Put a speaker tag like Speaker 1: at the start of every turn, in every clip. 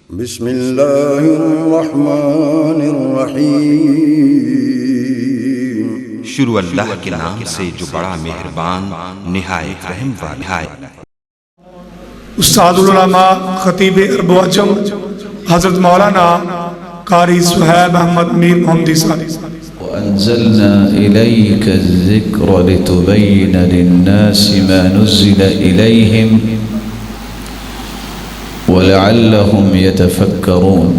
Speaker 1: بسم اللہ الرحمن الرحیم۔
Speaker 2: شروع اللہ کے نام سے جو بڑا مہربان نہایت رحم والا ہے۔
Speaker 3: استاد العلماء خطیب عرب و عجم حضرت مولانا قاری صہیب احمد میر محمدی صاحب۔
Speaker 4: وأنزلنا إليك الذكر لتبين للناس ما نزل إليهم ولعلهم يتفكرون۔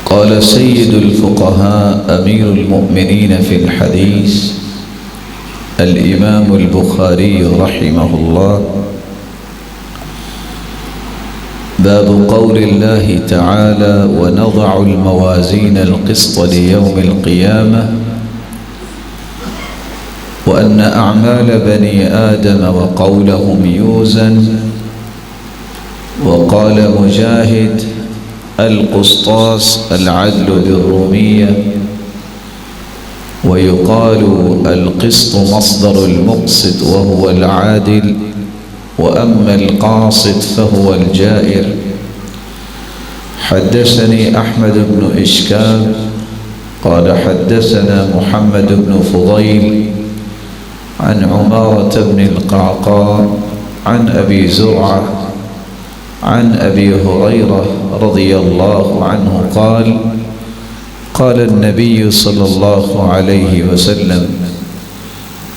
Speaker 4: قال سيد الفقهاء أمير المؤمنين في الحديث الإمام البخاري رحمه الله: باب قول الله تعالى ونضع الموازين القسط ليوم القيامة وأن أعمال بني آدم وقولهم يوزن. وقال مجاهد: القسطاس العدل بالرومية، ويقال القسط مصدر المقسط وهو العادل، وأما القاسط فهو الجائر. حدثني أحمد بن إشكاب قال حدثنا محمد بن فضيل عن عمارة بن القعقاع عن أبي زرعة عن أبي هريرة رضي الله عنه قال: قال النبي صلى الله عليه وسلم: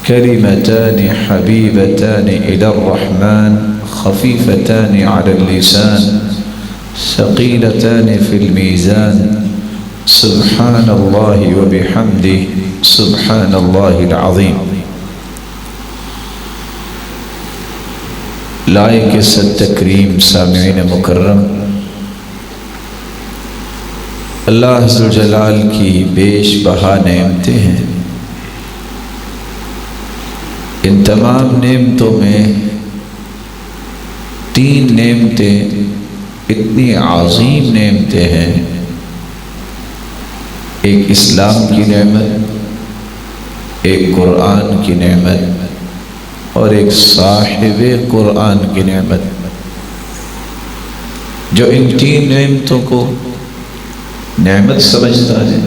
Speaker 4: كلمتان حبيبتان إلى الرحمن خفيفتان على اللسان ثقيلتان في الميزان سبحان الله وبحمده سبحان الله العظيم۔ لائق عزت تکریم سامعین مکرم، اللہ عز و جلال کی بیش بہا نعمتیں ہیں۔ ان تمام نعمتوں میں تین نعمتیں اتنی عظیم نعمتیں ہیں، ایک اسلام کی نعمت، ایک قرآن کی نعمت، اور ایک صاحب قرآن کی نعمت، جو ان تین نعمتوں کو نعمت سمجھتا ہے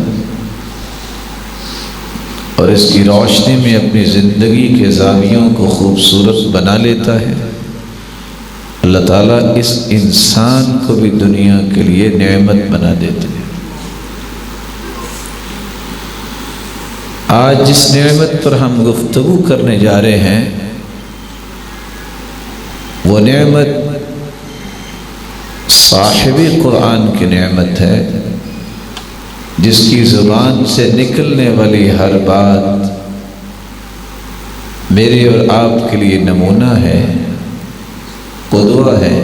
Speaker 4: اور اس کی روشنی میں اپنی زندگی کے زاویوں کو خوبصورت بنا لیتا ہے، اللہ تعالیٰ اس انسان کو بھی دنیا کے لیے نعمت بنا دیتے ہیں۔ آج جس نعمت پر ہم گفتگو کرنے جا رہے ہیں وہ نعمت صاحب قرآن کی نعمت ہے، جس کی زبان سے نکلنے والی ہر بات میرے اور آپ کے لیے نمونہ ہے، قدوہ ہے،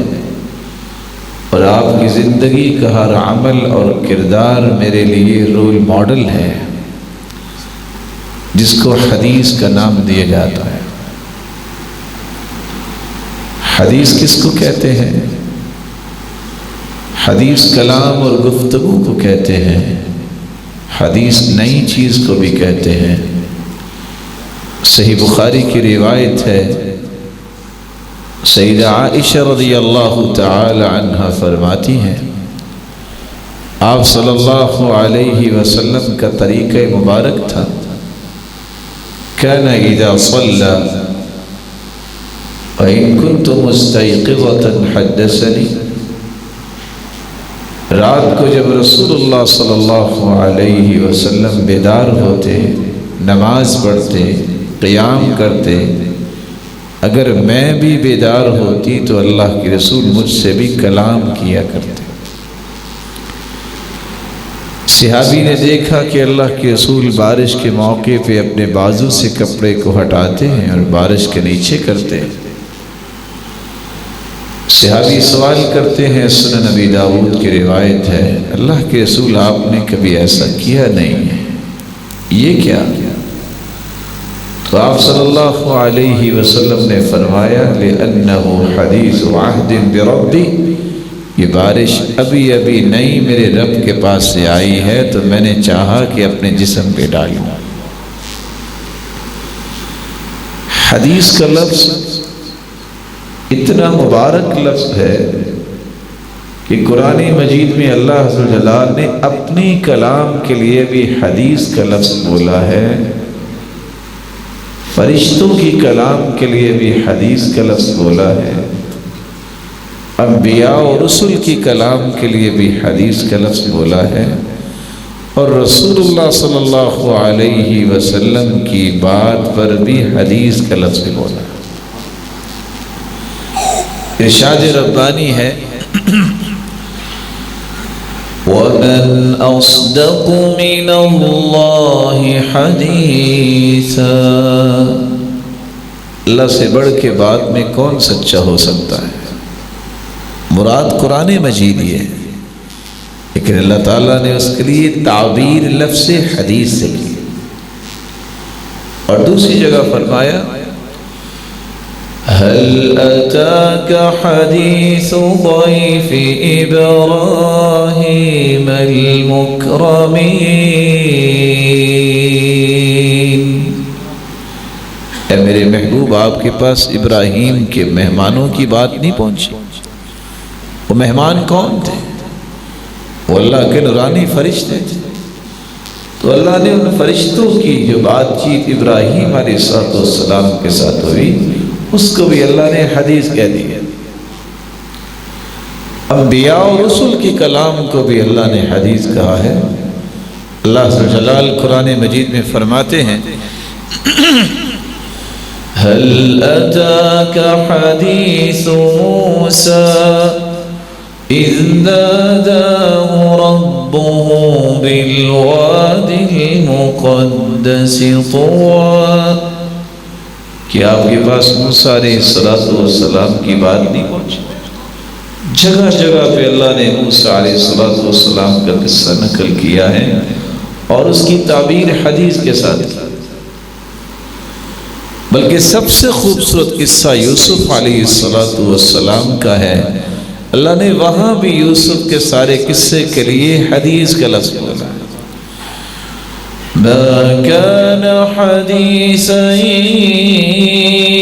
Speaker 4: اور آپ کی زندگی کا ہر عمل اور کردار میرے لیے رول ماڈل ہے، جس کو حدیث کا نام دیا جاتا ہے۔ حدیث کس کو کہتے ہیں؟ حدیث کلام اور گفتگو کو کہتے ہیں، حدیث نئی چیز کو بھی کہتے ہیں۔ صحیح بخاری کی روایت ہے، سیدہ عائشہ رضی اللہ تعالی عنہ فرماتی ہیں، آپ صلی اللہ علیہ وسلم کا طریقہ مبارک تھا، كان اذا صلى وإن كنت مستيقظة حدثني، رات کو جب رسول اللہ صلی اللہ علیہ وسلم بیدار ہوتے، نماز پڑھتے، قیام کرتے، اگر میں بھی بیدار ہوتی تو اللہ کے رسول مجھ سے بھی کلام کیا کرتے۔ صحابی نے دیکھا کہ اللہ کے رسول بارش کے موقع پہ اپنے بازو سے کپڑے کو ہٹاتے ہیں اور بارش کے نیچے کرتے ہیں۔ صحابی سوال کرتے ہیں، سنن نبی داؤد کی روایت ہے، اللہ کے رسول آپ نے کبھی ایسا کیا نہیں ہے، یہ کیا؟ تو آپ صلی اللہ علیہ وسلم نے فرمایا، لِأَنَّهُ حَدِيثُ عَهْدٍ بِرَبِّي، یہ بارش ابھی ابھی نئی میرے رب کے پاس سے آئی ہے تو میں نے چاہا کہ اپنے جسم پہ ڈالوں۔ حدیث کا لفظ اتنا مبارک لفظ ہے کہ قرآن مجید میں اللہ عز و جلال نے اپنی کلام کے لیے بھی حدیث کا لفظ بولا ہے، فرشتوں کی کلام کے لیے بھی حدیث کا لفظ بولا ہے، انبیاء و رسل کی کلام کے لیے بھی حدیث کا لفظ بولا ہے، اور رسول اللہ صلی اللہ علیہ وسلم کی بات پر بھی حدیث کا لفظ بولا ہے۔ ارشاد ربانی ہے وَمَنْ أَصْدَقُ مِنَ اللَّهِ حَدِيثًا، اللہ سے بڑھ کے بات میں کون سچا ہو سکتا ہے؟ مراد قرآن مجید ہے، لیکن اللہ تعالیٰ نے اس کے لیے تعبیر لفظ حدیث سے کی، اور دوسری جگہ فرمایا هل أتاك حديث ضيف إبراهيم المكرمين، اے میرے محبوب آپ کے پاس ابراہیم کے مہمانوں کی بات نہیں پہنچی؟ وہ مہمان کون تھے؟ وہ اللہ کے نورانی فرشتے تھے، تو اللہ نے ان فرشتوں کی جو بات چیت ابراہیم علیہ السلام کے ساتھ ہوئی اس کو بھی اللہ نے حدیث کہہ دی ہے۔ انبیاء و رسل کی کلام کو بھی اللہ نے حدیث کہا ہے۔ اللہ عز و جلال قرآن مجید میں فرماتے ہیں هل أتاك حديث موسى إذ ناداه ربه بالواد المقدس طوى، کہ آپ کے پاس موسیٰ علیہ السلام کی بات نہیں پہنچی؟ جگہ جگہ پہ اللہ نے موسیٰ علیہ السلام کا قصہ نقل کیا ہے اور اس کی تعبیر حدیث کے ساتھ، بلکہ سب سے خوبصورت قصہ یوسف علیہ السلام کا ہے۔ اللہ نے وہاں بھی یوسف کے سارے قصے کے لیے حدیث کا لفظ بولا ہے۔ ما كان حديثا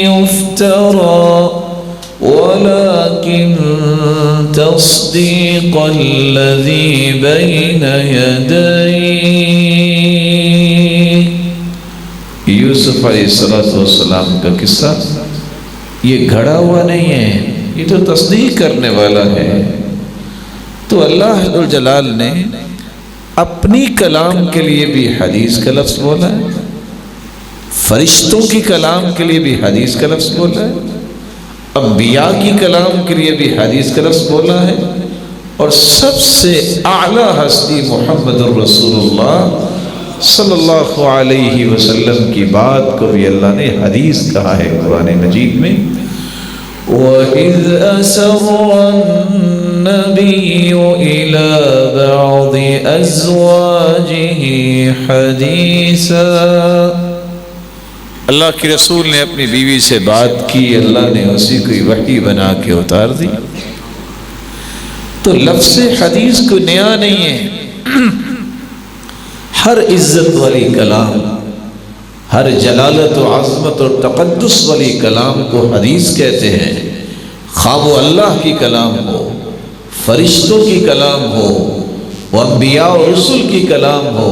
Speaker 4: يفترى ولكن تصديق الذي بين يديه، یوسف علیہ السلام کا قصہ یہ گھڑا ہوا نہیں ہے، یہ تو تصدیق کرنے والا ہے۔ تو اللہ عز و جلال نے اپنی کلام کے لیے بھی حدیث کا لفظ بولا ہے، فرشتوں کی کلام کے لیے بھی حدیث کا لفظ بولا ہے، انبیاء کی کلام کے لیے بھی حدیث کا لفظ بولا ہے، اور سب سے اعلیٰ ہستی محمد الرسول اللہ صلی اللہ علیہ وسلم کی بات کو بھی اللہ نے حدیث کہا ہے قرآن مجید میں۔ وَإِذْ أَسَرَّ النَّبِيُّ إِلَى بَعْضِ أَزْوَاجِهِ حَدِيثًا، اللہ کے رسول نے اپنی بیوی سے بات کی، اللہ نے اسی کو وحی بنا کے اتار دی۔ تو لفظ حدیث کو نیا نہیں ہے، ہر عزت والی کلام، ہر جلالت و عظمت اور تقدس والی کلام کو حدیث کہتے ہیں، خواہ وہ اللہ کی کلام ہو، فرشتوں کی کلام ہو، وہ انبیاء و رسل کی کلام ہو،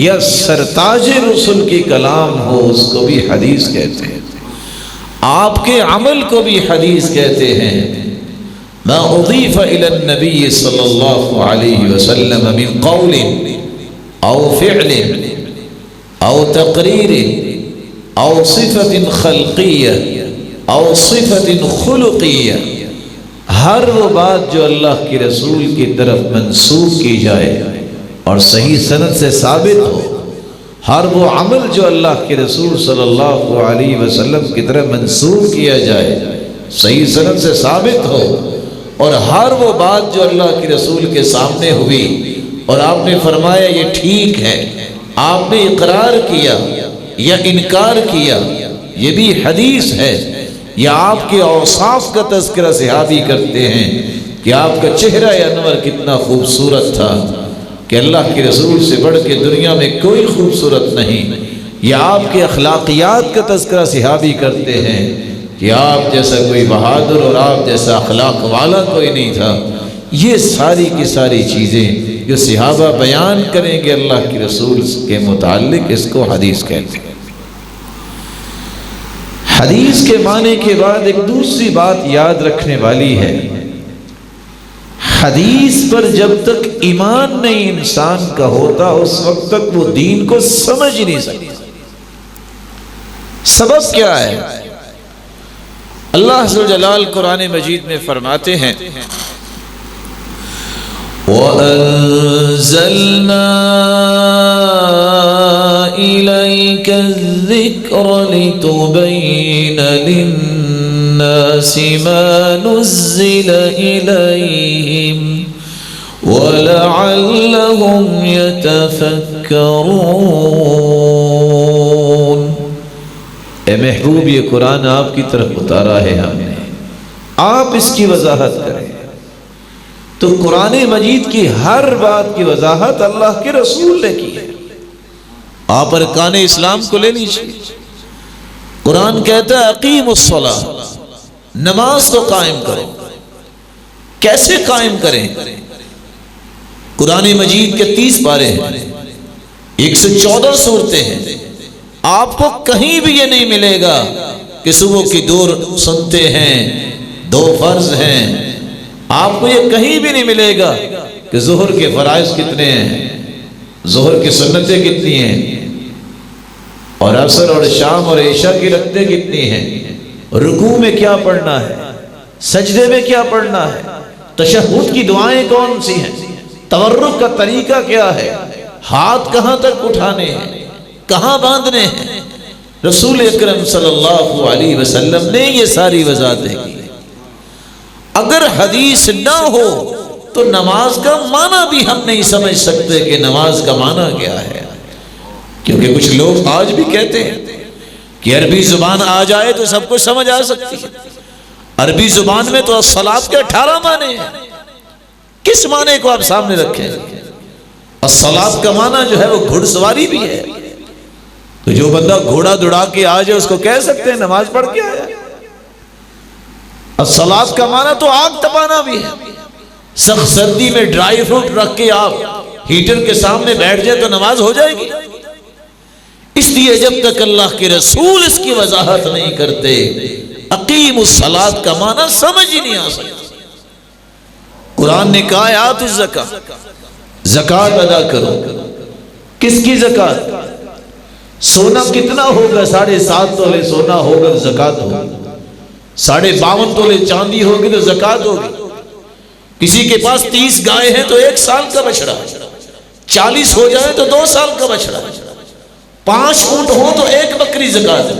Speaker 4: یا سرتاج رسل کی کلام ہو، اس کو بھی حدیث کہتے ہیں۔ آپ کے عمل کو بھی حدیث کہتے ہیں۔ ما اضیف الی النبی صلی اللہ علیہ وسلم من قول او فعل او تقریر او صفت خلقیہ او صفت خلقیہ، ہر وہ بات جو اللہ کے رسول کی طرف منسوب کی جائے اور صحیح سند سے ثابت ہو، ہر وہ عمل جو اللہ کے رسول صلی اللہ علیہ وسلم کی طرف منسوب کیا جائے، صحیح سند سے ثابت ہو، اور ہر وہ بات جو اللہ کے رسول کے سامنے ہوئی اور آپ نے فرمایا یہ ٹھیک ہے، آپ نے اقرار کیا یا انکار کیا، یہ بھی حدیث ہے۔ یا آپ کے اوصاف کا تذکرہ صحابی کرتے ہیں کہ آپ کا چہرہ انور کتنا خوبصورت تھا کہ اللہ کے رسول سے بڑھ کے دنیا میں کوئی خوبصورت نہیں، یا آپ کے اخلاقیات کا تذکرہ صحابی کرتے ہیں کہ آپ جیسا کوئی بہادر اور آپ جیسا اخلاق والا کوئی نہیں تھا. یہ ساری کی ساری چیزیں جو صحابہ بیان کریں گے اللہ کے رسول کے متعلق، اس کو حدیث کہتے ہیں. حدیث کے معنی کے بعد ایک دوسری بات یاد رکھنے والی ہے. حدیث پر جب تک ایمان نہیں انسان کا ہوتا اس وقت تک وہ دین کو سمجھ ہی نہیں سکتا. سبب کیا ہے؟ اللہ عز و جلال قرآن مجید میں فرماتے ہیں وَأَنزَلْنَا إِلَيْكَ الذِّكْرَ لِتُبَيِّنَ لِلنَّاسِ مَا نُزِّلَ إِلَيْهِمْ وَلَعَلَّهُمْ يَتَفَكَّرُونَ. اے محبوب، یہ قرآن آپ کی طرف اتارا ہے ہم نے، آپ اس کی وضاحت کریں. تو قرآن مجید کی ہر بات کی وضاحت اللہ کے رسول نے کی ہے. آپ ارکان اسلام کو لے لیجیے. قرآن کہتا ہے اقیم الصلاۃ، نماز کو قائم کرو. کیسے قائم کریں؟ قرآن مجید کے 30 پارے ہیں، 114 سورتیں ہیں. آپ کو کہیں بھی یہ نہیں ملے گا کہ صبح کی 2 سنتے ہیں، 2 فرض ہیں. آپ کو یہ کہیں بھی نہیں ملے گا کہ ظہر کے فرائض کتنے ہیں، ظہر کی سنتیں کتنی ہیں، اور عصر اور شام اور عشاء کی رکعتیں کتنی ہیں، رکوع میں کیا پڑھنا ہے، سجدے میں کیا پڑھنا ہے، تشہد کی دعائیں کون سی ہیں، تورک کا طریقہ کیا ہے، ہاتھ کہاں تک اٹھانے ہیں، کہاں باندھنے ہیں. رسول اکرم صلی اللہ علیہ وسلم نے یہ ساری وضاحتیں کی. اگر حدیث نہ ہو تو نماز کا معنی بھی ہم نہیں سمجھ سکتے کہ نماز کا معنی کیا ہے. کیونکہ کچھ لوگ آج بھی کہتے ہیں کہ عربی زبان آ جائے تو سب کچھ سمجھ آ سکتی ہے. عربی زبان میں تو الصلاۃ کے 18 معنی ہیں. کس معنی کو آپ سامنے رکھیں؟ الصلاۃ کا معنی جو ہے وہ گھڑ سواری بھی ہے. تو جو بندہ گھوڑا دوڑا کے آ جائے اس کو کہہ سکتے ہیں نماز پڑھ کے آیا. الصلاۃ کا معنی تو آگ تپانا بھی ہے. سخت سردی میں ڈرائی فروٹ رکھ کے آپ ہیٹر کے سامنے بیٹھ جائے تو نماز ہو جائے گی. اس لیے جب تک اللہ کے رسول اس کی وضاحت نہیں کرتے اقیم الصلاۃ کا معنی سمجھ ہی نہیں آ سکتا. قرآن نے کہا آت الزکاۃ، زکات ادا کرو. کس کی زکات؟ سونا کتنا ہوگا؟ 7.5 تولے سونا ہوگا تو زکات ہوگی. 52.5 تولے چاندی ہوگی تو زکات ہوگی. کسی کے پاس 30 گائے ہیں تو 1 سال کا بچڑا، 40 ہو جائے تو 2 سال کا بچڑا، 5 اونٹ ہو تو 1 بکری زکات ہے،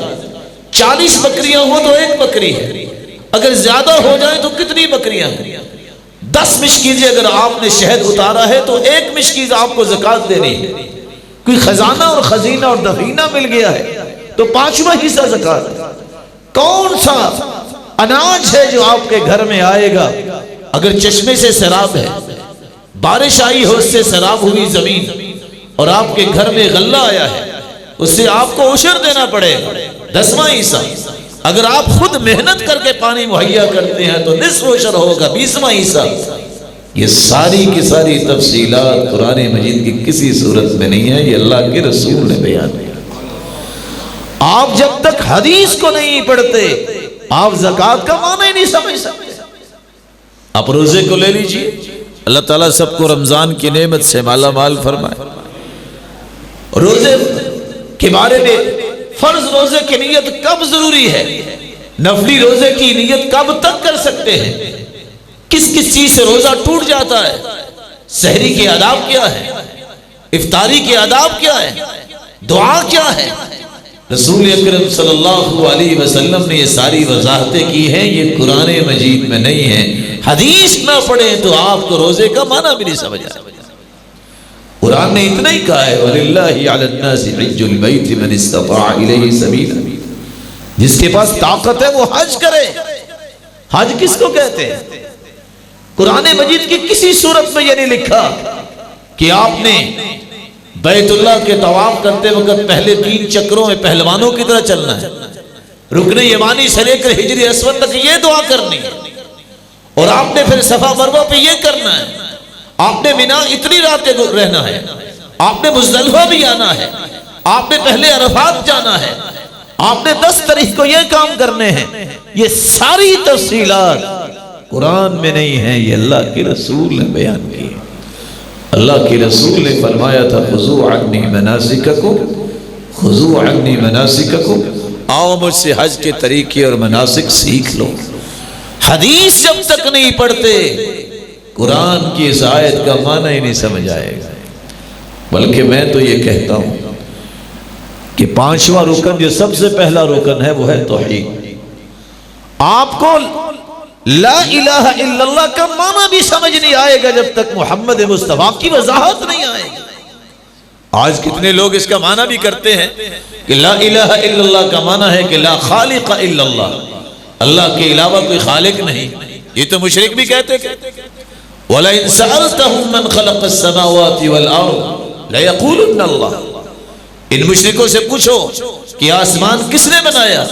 Speaker 4: 40 بکریاں ہو تو 1 بکری ہے. اگر زیادہ ہو جائے تو کتنی بکریاں ہیں؟ 10 مشکیزیں اگر آپ نے شہد اتارا ہے تو 1 مشکیز آپ کو زکات دینی ہے. کوئی خزانہ اور خزینہ اور دفینہ مل گیا ہے تو 5واں حصہ زکات ہے. کون سا اناج ہے جو آپ کے گھر میں آئے گا؟ اگر چشمے سے سیراب ہے، بارش آئی ہو اس سے سیراب ہوئی زمین، اور آپ کے گھر میں غلہ آیا ہے، اس سے آپ کو عشر دینا پڑے گا 10واں حصہ. اگر آپ خود محنت کر کے پانی مہیا کرتے ہیں تو نصف عشر ہوگا 20واں حصہ. یہ ساری کی ساری تفصیلات قرآن مجید کی کسی صورت میں نہیں ہے، یہ اللہ کے رسول نے بیان کیا. آپ جب تک حدیث کو نہیں پڑھتے آپ زکات کا معنی ہی نہیں سمجھ سکتے. آپ روزے کو لے لیجئے، اللہ تعالیٰ سب کو رمضان کی نعمت سے مالا مال فرمائے. روزے کے بارے میں فرض روزے کی نیت کب ضروری ہے، نفلی روزے کی نیت کب تک کر سکتے ہیں، کس کس چیز سے روزہ ٹوٹ جاتا ہے، سحری کے آداب کیا ہے، افطاری کے آداب کیا ہے، دعا کیا ہے. رسول اکرم صلی اللہ علیہ وسلم نے یہ ساری وضاحتیں کی ہیں. یہ قرآن مجید میں نہیں ہے. حدیث نہ پڑھیں تو آپ کو روزے کا معنی بھی نہیں سمجھ آئے. قرآن نے اتنا ہی کہا ہے وَلِلَّهِ عَلَى النَّاسِ حِجُّ الْبَيْتِ مَنِ اسْتَطَاعَ إِلَيْهِ سَبِيلًا. جس کے پاس طاقت ہے وہ حج کرے. حج کس کو کہتے ہیں؟ قرآن مجید کی کسی صورت میں یہ نہیں لکھا کہ آپ نے بیت اللہ کے طواف کرتے وقت پہلے 3 چکروں میں پہلوانوں کی طرح چلنا ہے، رکن یمانی سے لے کر حجر اسود تک یہ دعا کرنی ہے، اور آپ نے پھر صفا مروہ پہ یہ کرنا ہے، آپ نے مینا اتنی راتیں رہنا ہے، آپ نے مزدلفہ بھی آنا ہے، آپ نے پہلے عرفات جانا ہے، آپ نے 10 تاریخ کو یہ کام کرنے ہیں۔ یہ ساری تفصیلات قرآن میں نہیں ہیں، یہ اللہ کے رسول نے بیان کی۔ اللہ کے رسول نے فرمایا تھا خذوا عنی مناسککم، خذوا عنی مناسککم، آؤ مجھ سے حج کے طریقے اور مناسک سیکھ لو۔ حدیث جب تک نہیں پڑھتے قرآن کی اس آیت کا معنی ہی نہیں سمجھ آئے گا۔ بلکہ میں تو یہ کہتا ہوں کہ 5واں رکن جو سب سے پہلا رکن ہے وہ ہے توحید۔ آپ کو لا الہ الا اللہ کا معنی بھی سمجھ نہیں آئے گا جب تک محمد مصطفیٰ کی وضاحت نہیں آئے گی۔ آج کتنے لوگ اس کا معنی بھی کرتے ہیں کہ لا الہ الا اللہ کا معنی ہے کہ لا خالق الا اللہ، اللہ کے علاوہ کوئی خالق نہیں۔ یہ تو مشرک بھی کہتے تھے، وَلَئِن سَأَلْتَهُم مَّن خَلَقَ السَّمَاوَاتِ وَالْأَرْضَ لَيَقُولُنَّ اللَّهُ، ان مشرکوں سے پوچھو کہ آسمان کس نے بنایا،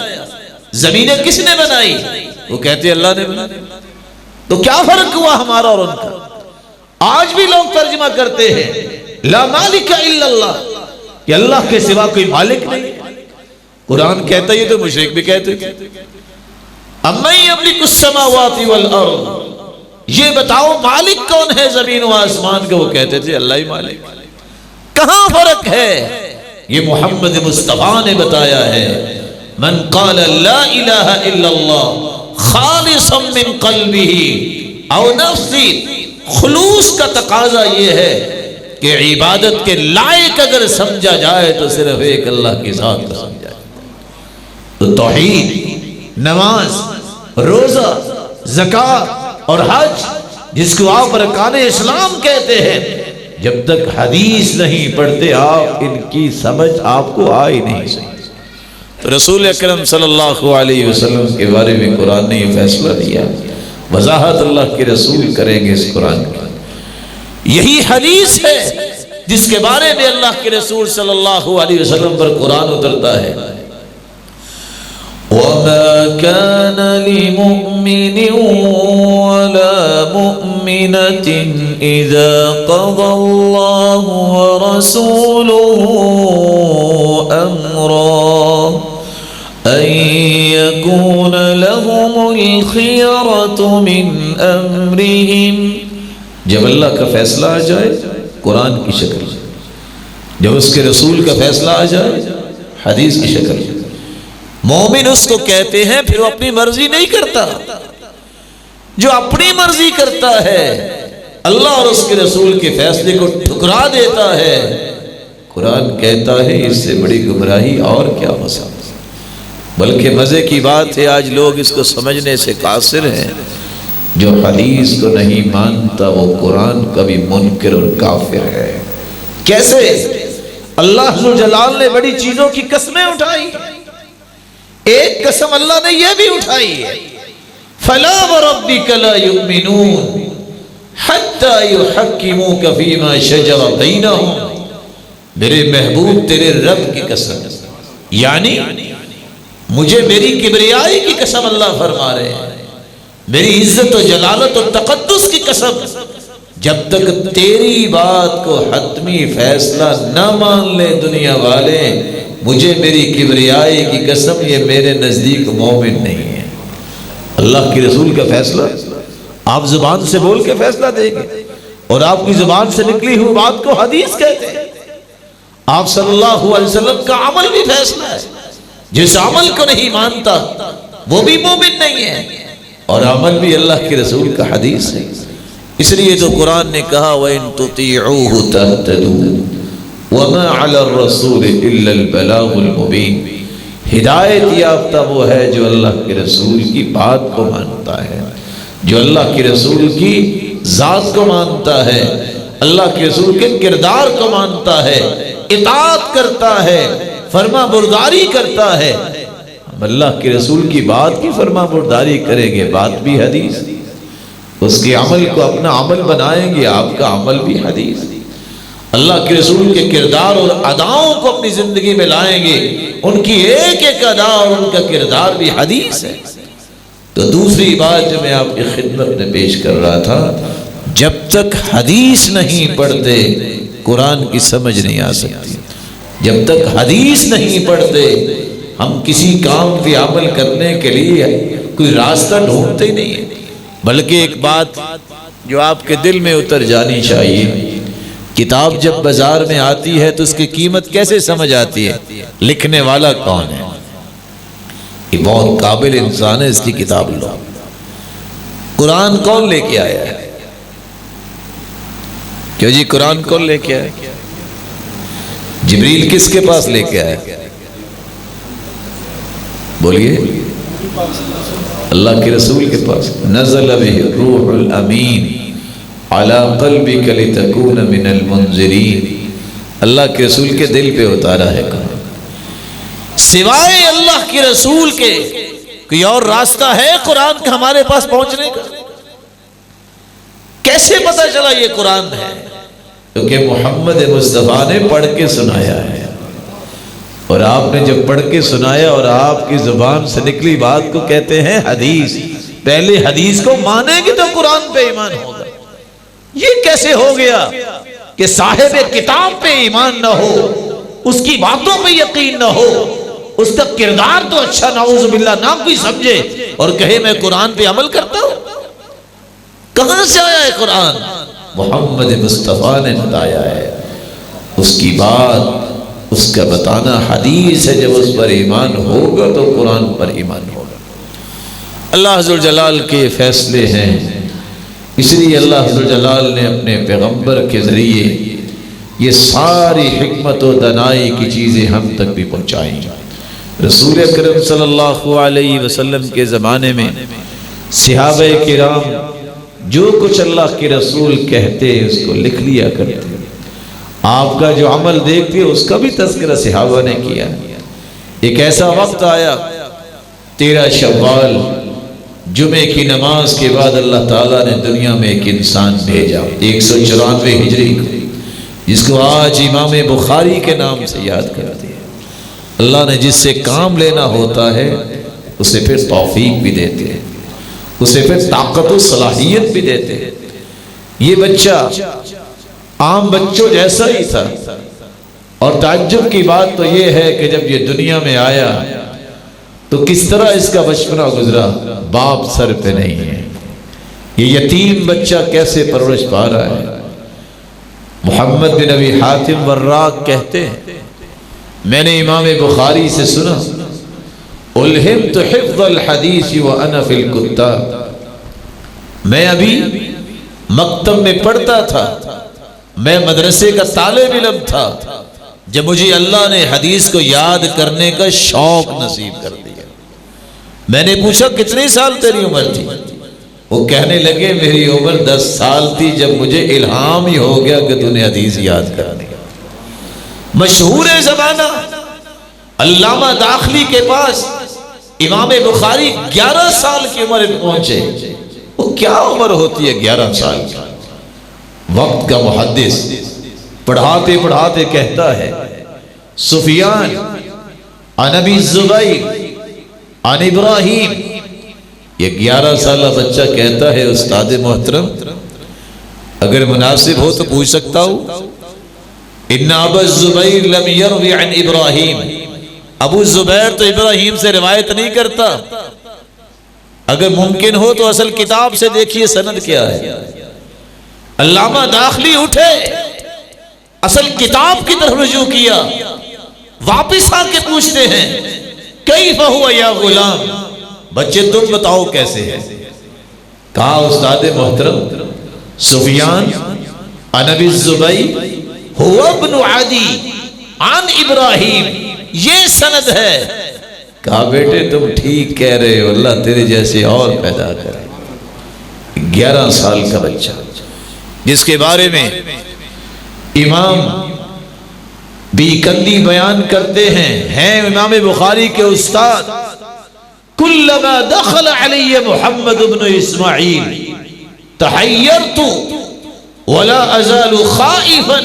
Speaker 4: زمینیں کس نے بنائی، وہ کہتے ہیں اللہ نے بنایا۔ تو کیا فرق ہوا ہمارا اور ان کا؟ آج بھی لوگ ترجمہ کرتے ہیں لا مالک الا اللہ، کہ اللہ کے سوا کوئی مالک نہیں۔ قرآن کہتا ہے، یہ تو مشرک بھی کہتے ہیں، اَمَّن يَمْلِكُ السَّمَاوَاتِ وَالْأَرْضَ، یہ بتاؤ مالک کون ہے زمین و آسمان کا؟ وہ کہتے تھے اللہ ہی مالک۔ کہاں فرق ہے؟ یہ محمد مصطفیٰ نے بتایا ہے، من قال لا الہ الا اللہ خالصا من قلبہ او نفسی، خلوص کا تقاضا یہ ہے کہ عبادت کے لائق اگر سمجھا جائے تو صرف ایک اللہ کی ذات کو سمجھا جائے۔ تو توحید، نماز، روزہ، زکوٰۃ اور حج، جس کو آپ ارکان اسلام کہتے ہیں، جب تک حدیث نہیں پڑھتے آپ ان کی سمجھ آپ کو آ ہی نہیں سکتی۔ تو رسول اکرم صلی اللہ علیہ وسلم کے بارے میں قرآن نے یہ فیصلہ دیا، وضاحت اللہ کے رسول کریں گے اس قرآن کی۔ یہی حدیث ہے جس کے بارے میں اللہ کے رسول صلی اللہ علیہ وسلم پر قرآن اترتا ہے، وَمَا كَانَ لِمُؤْمِنٍ وَلَا مُؤْمِنَةٍ إِذَا قَضَى اللَّهُ وَرَسُولُهُ أَمْرًا أَن يَكُونَ لَهُمُ الْخِيَرَةُ مِنْ أَمْرِهِمْ۔ جب اللہ کا فیصلہ آ جائے قرآن کی شکل، جب اس کے رسول کا فیصلہ آ جائے حدیث کی شکل، مومن اس کو کہتے ہیں پھر وہ اپنی مرضی نہیں کرتا۔ جو اپنی مرضی کرتا ہے اللہ اور اس کے رسول کے فیصلے کو ٹھکرا دیتا ہے، قرآن کہتا ہے اس سے بڑی گمراہی اور کیا ہو سکتا۔ بلکہ مزے کی بات ہے آج لوگ اس کو سمجھنے سے قاصر ہیں، جو حدیث کو نہیں مانتا وہ قرآن کا بھی منکر اور کافر ہے۔ کیسے؟ اللہ ذو جلال نے بڑی چیزوں کی قسمیں اٹھائی، ایک قسم اللہ نے یہ بھی اٹھائی ہے، فَلَا وَرَبِّكَ لَا يُؤْمِنُونَ حَتَّى يُحَكِّمُوكَ فِي مَا شَجَرَ بَيْنَهُمْ۔ میرے محبوب تیرے رب کی قسم، یعنی مجھے میری کبریائی کی قسم اللہ فرما رہے ہیں، میری عزت و جلالت و تقدس کی قسم، جب تک تیری بات کو حتمی فیصلہ نہ مان لے دنیا والے، مجھے میری کبریائی کی قسم یہ میرے نزدیک مومن نہیں ہے۔ اللہ کے رسول کا فیصلہ آپ زبان سے بول کے فیصلہ دیں گے، اور آپ کی زبان سے نکلی ہوئی بات کو حدیث کہتے ہیں۔ آپ صلی اللہ علیہ وسلم کا عمل بھی فیصلہ ہے، جس عمل کو نہیں مانتا وہ بھی مومن نہیں ہے، اور عمل بھی اللہ کے رسول کا حدیث ہے۔ اس لیے تو قرآن نے کہا وَإِن تُطِيعُوهُ تَهْتَدُوا وَمَا عَلَى الرَّسُولِ إِلَّا الْبَلَاغُ الْمُبِينُ۔ ہدایت یافتہ وہ ہے جو اللہ کے رسول کی بات کو مانتا ہے، جو اللہ کے رسول کی ذات کو مانتا ہے، اللہ کے رسول کے کردار کو مانتا ہے، اطاعت کرتا ہے، فرما برداری کرتا ہے۔ ہم اللہ کے رسول کی بات کی فرما برداری کریں گے، بات بھی حدیث، اس کے عمل کو اپنا عمل بنائیں گے، آپ کا عمل بھی حدیث۔ اللہ کے رسول کے کردار اور اداؤں کو اپنی زندگی میں لائیں گے، ان کی ایک ایک ادا اور ان کا کردار بھی حدیث ہے۔ تو دوسری بات جو میں آپ کی خدمت میں پیش کر رہا تھا، جب تک حدیث نہیں پڑھتے قرآن کی سمجھ نہیں آ سکتی۔ جب تک حدیث نہیں پڑھتے ہم کسی کام پہ عمل کرنے کے لیے کوئی راستہ ڈھونڈتے ہی نہیں ہے۔ بلکہ ایک بات جو آپ کے دل میں اتر جانی چاہیے، کتاب جب بازار میں آتی ہے تو اس کی قیمت کیسے سمجھ آتی ہے؟ لکھنے والا کون ہے؟ یہ بہت قابل انسان ہے، اس کی کتاب لو۔ قرآن کون لے کے آیا ہے؟ کیوں جی قرآن کون لے کے آیا؟ جبریل کس کے پاس لے کے آیا؟ بولیے، اللہ کے رسول کے پاس۔ نزل بہ الروح الامین علی قلبک لتکون من المنذرین، اللہ کے رسول کے دل پہ اتارا ہے۔ سوائے اللہ کے رسول کے کوئی اور راستہ ہے قرآن کا ہمارے پاس پہنچنے کا؟ کیسے پتہ چلا یہ قرآن ہے؟ کیونکہ محمد مصطفیٰ نے پڑھ کے سنایا ہے، اور آپ نے جب پڑھ کے سنایا اور آپ کی زبان سے نکلی بات کو کہتے ہیں حدیث۔ پہلے حدیث کو مانیں گے تو قرآن پہ ایمان ہوگا۔ یہ کیسے ہو گیا کہ صاحب کتاب پہ ایمان نہ ہو، اس کی باتوں پہ یقین نہ ہو، اس کا کردار تو اچھا نعوذ باللہ نہ کوئی سمجھے اور کہے میں قرآن پہ عمل کرتا ہوں؟ کہاں سے آیا ہے قرآن؟ محمد مصطفیٰ نے بتایا ہے، اس کی بات، اس کا بتانا حدیث ہے۔ جب اس پر ایمان ہوگا تو قرآن پر ایمان ہوگا۔ اللہ عز و جلال کے فیصلے ہیں، اس لیے اللہ عز و جلال نے اپنے پیغمبر کے ذریعے یہ ساری حکمت و دانائی کی چیزیں ہم تک بھی پہنچائیں۔ رسول اکرم صلی اللہ علیہ وسلم کے زمانے میں صحابہ کرام جو کچھ اللہ کے رسول کہتے اس کو لکھ لیا کرتے۔ آپ کا جو عمل دیکھتے اس کا بھی تذکرہ صحابہ نے کیا۔ ایک ایسا وقت آیا 13 شوال جمعے کی نماز کے بعد اللہ تعالیٰ نے دنیا میں ایک انسان بھیجا 194 ہجری کو، جس کو آج امام بخاری کے نام سے یاد کرتے ہیں۔ اللہ نے جس سے کام لینا ہوتا ہے اسے پھر توفیق بھی دیتے ہیں، اسے پھر طاقت و صلاحیت بھی دیتے ہیں۔ یہ بچہ عام بچوں جیسا ہی تھا، اور تعجب کی بات تو یہ ہے کہ جب یہ دنیا میں آیا تو کس طرح اس کا بچپنا گزرا۔ باپ سر پہ نہیں ہے، یہ یتیم بچہ کیسے پرورش پا رہا ہے۔ محمد بن ابی حاتم وراق کہتے ہیں میں نے امام بخاری سے سنا، الہمت حفظ الحدیث وانا فی الکتاب، میں ابھی مکتب میں پڑھتا تھا، میں مدرسے کا طالب علم تھا جب مجھے اللہ نے حدیث کو یاد کرنے کا شوق نصیب کر دیا۔ میں نے پوچھا کتنے سال تیری عمر تھی؟ وہ کہنے لگے میری عمر 10 سال تھی جب مجھے الہام ہی ہو گیا کہ تو نے حدیث یاد کرنی۔ مشہور زمانہ علامہ داخلی کے پاس امام بخاری 11 سال کی عمر میں پہنچے۔ وہ کیا عمر ہوتی ہے 11 سال کی؟ وقت کا محدث پڑھاتے پڑھاتے کہتا ہے سفیان عن ابی الزبیر عن ابراہیم، یہ 11 سالہ بچہ کہتا ہے استاد محترم اگر مناسب ہو تو پوچھ سکتا ہوں، ان ابا الزبیر لم یروی عن ابراہیم، ابو زبیر تو ابراہیم سے روایت نہیں کرتا، اگر ممکن ہو تو اصل کتاب سے دیکھیے سند کیا ہے۔ علامہ داخلی اٹھے، اصل کتاب کی طرف رجوع کیا، واپس آ کے پوچھتے ہیں کیف ہوا یا غلام، بچے تم بتاؤ کیسے ہے؟ کہا استاد محترم سفیان عن ابی الزبیر ہوا ابن عدی عن ابراہیم، یہ سند ہے۔ کہا بیٹے تم ٹھیک کہہ رہے ہو، اللہ تیرے جیسے اور پیدا کرے۔ 11 سال کا بچہ جس کے بارے میں امام بیکندی بیان کرتے ہیں امام بخاری کے استاد، کلما دخل علی محمد بن اسماعیل تحیرت ولا ازال خائفا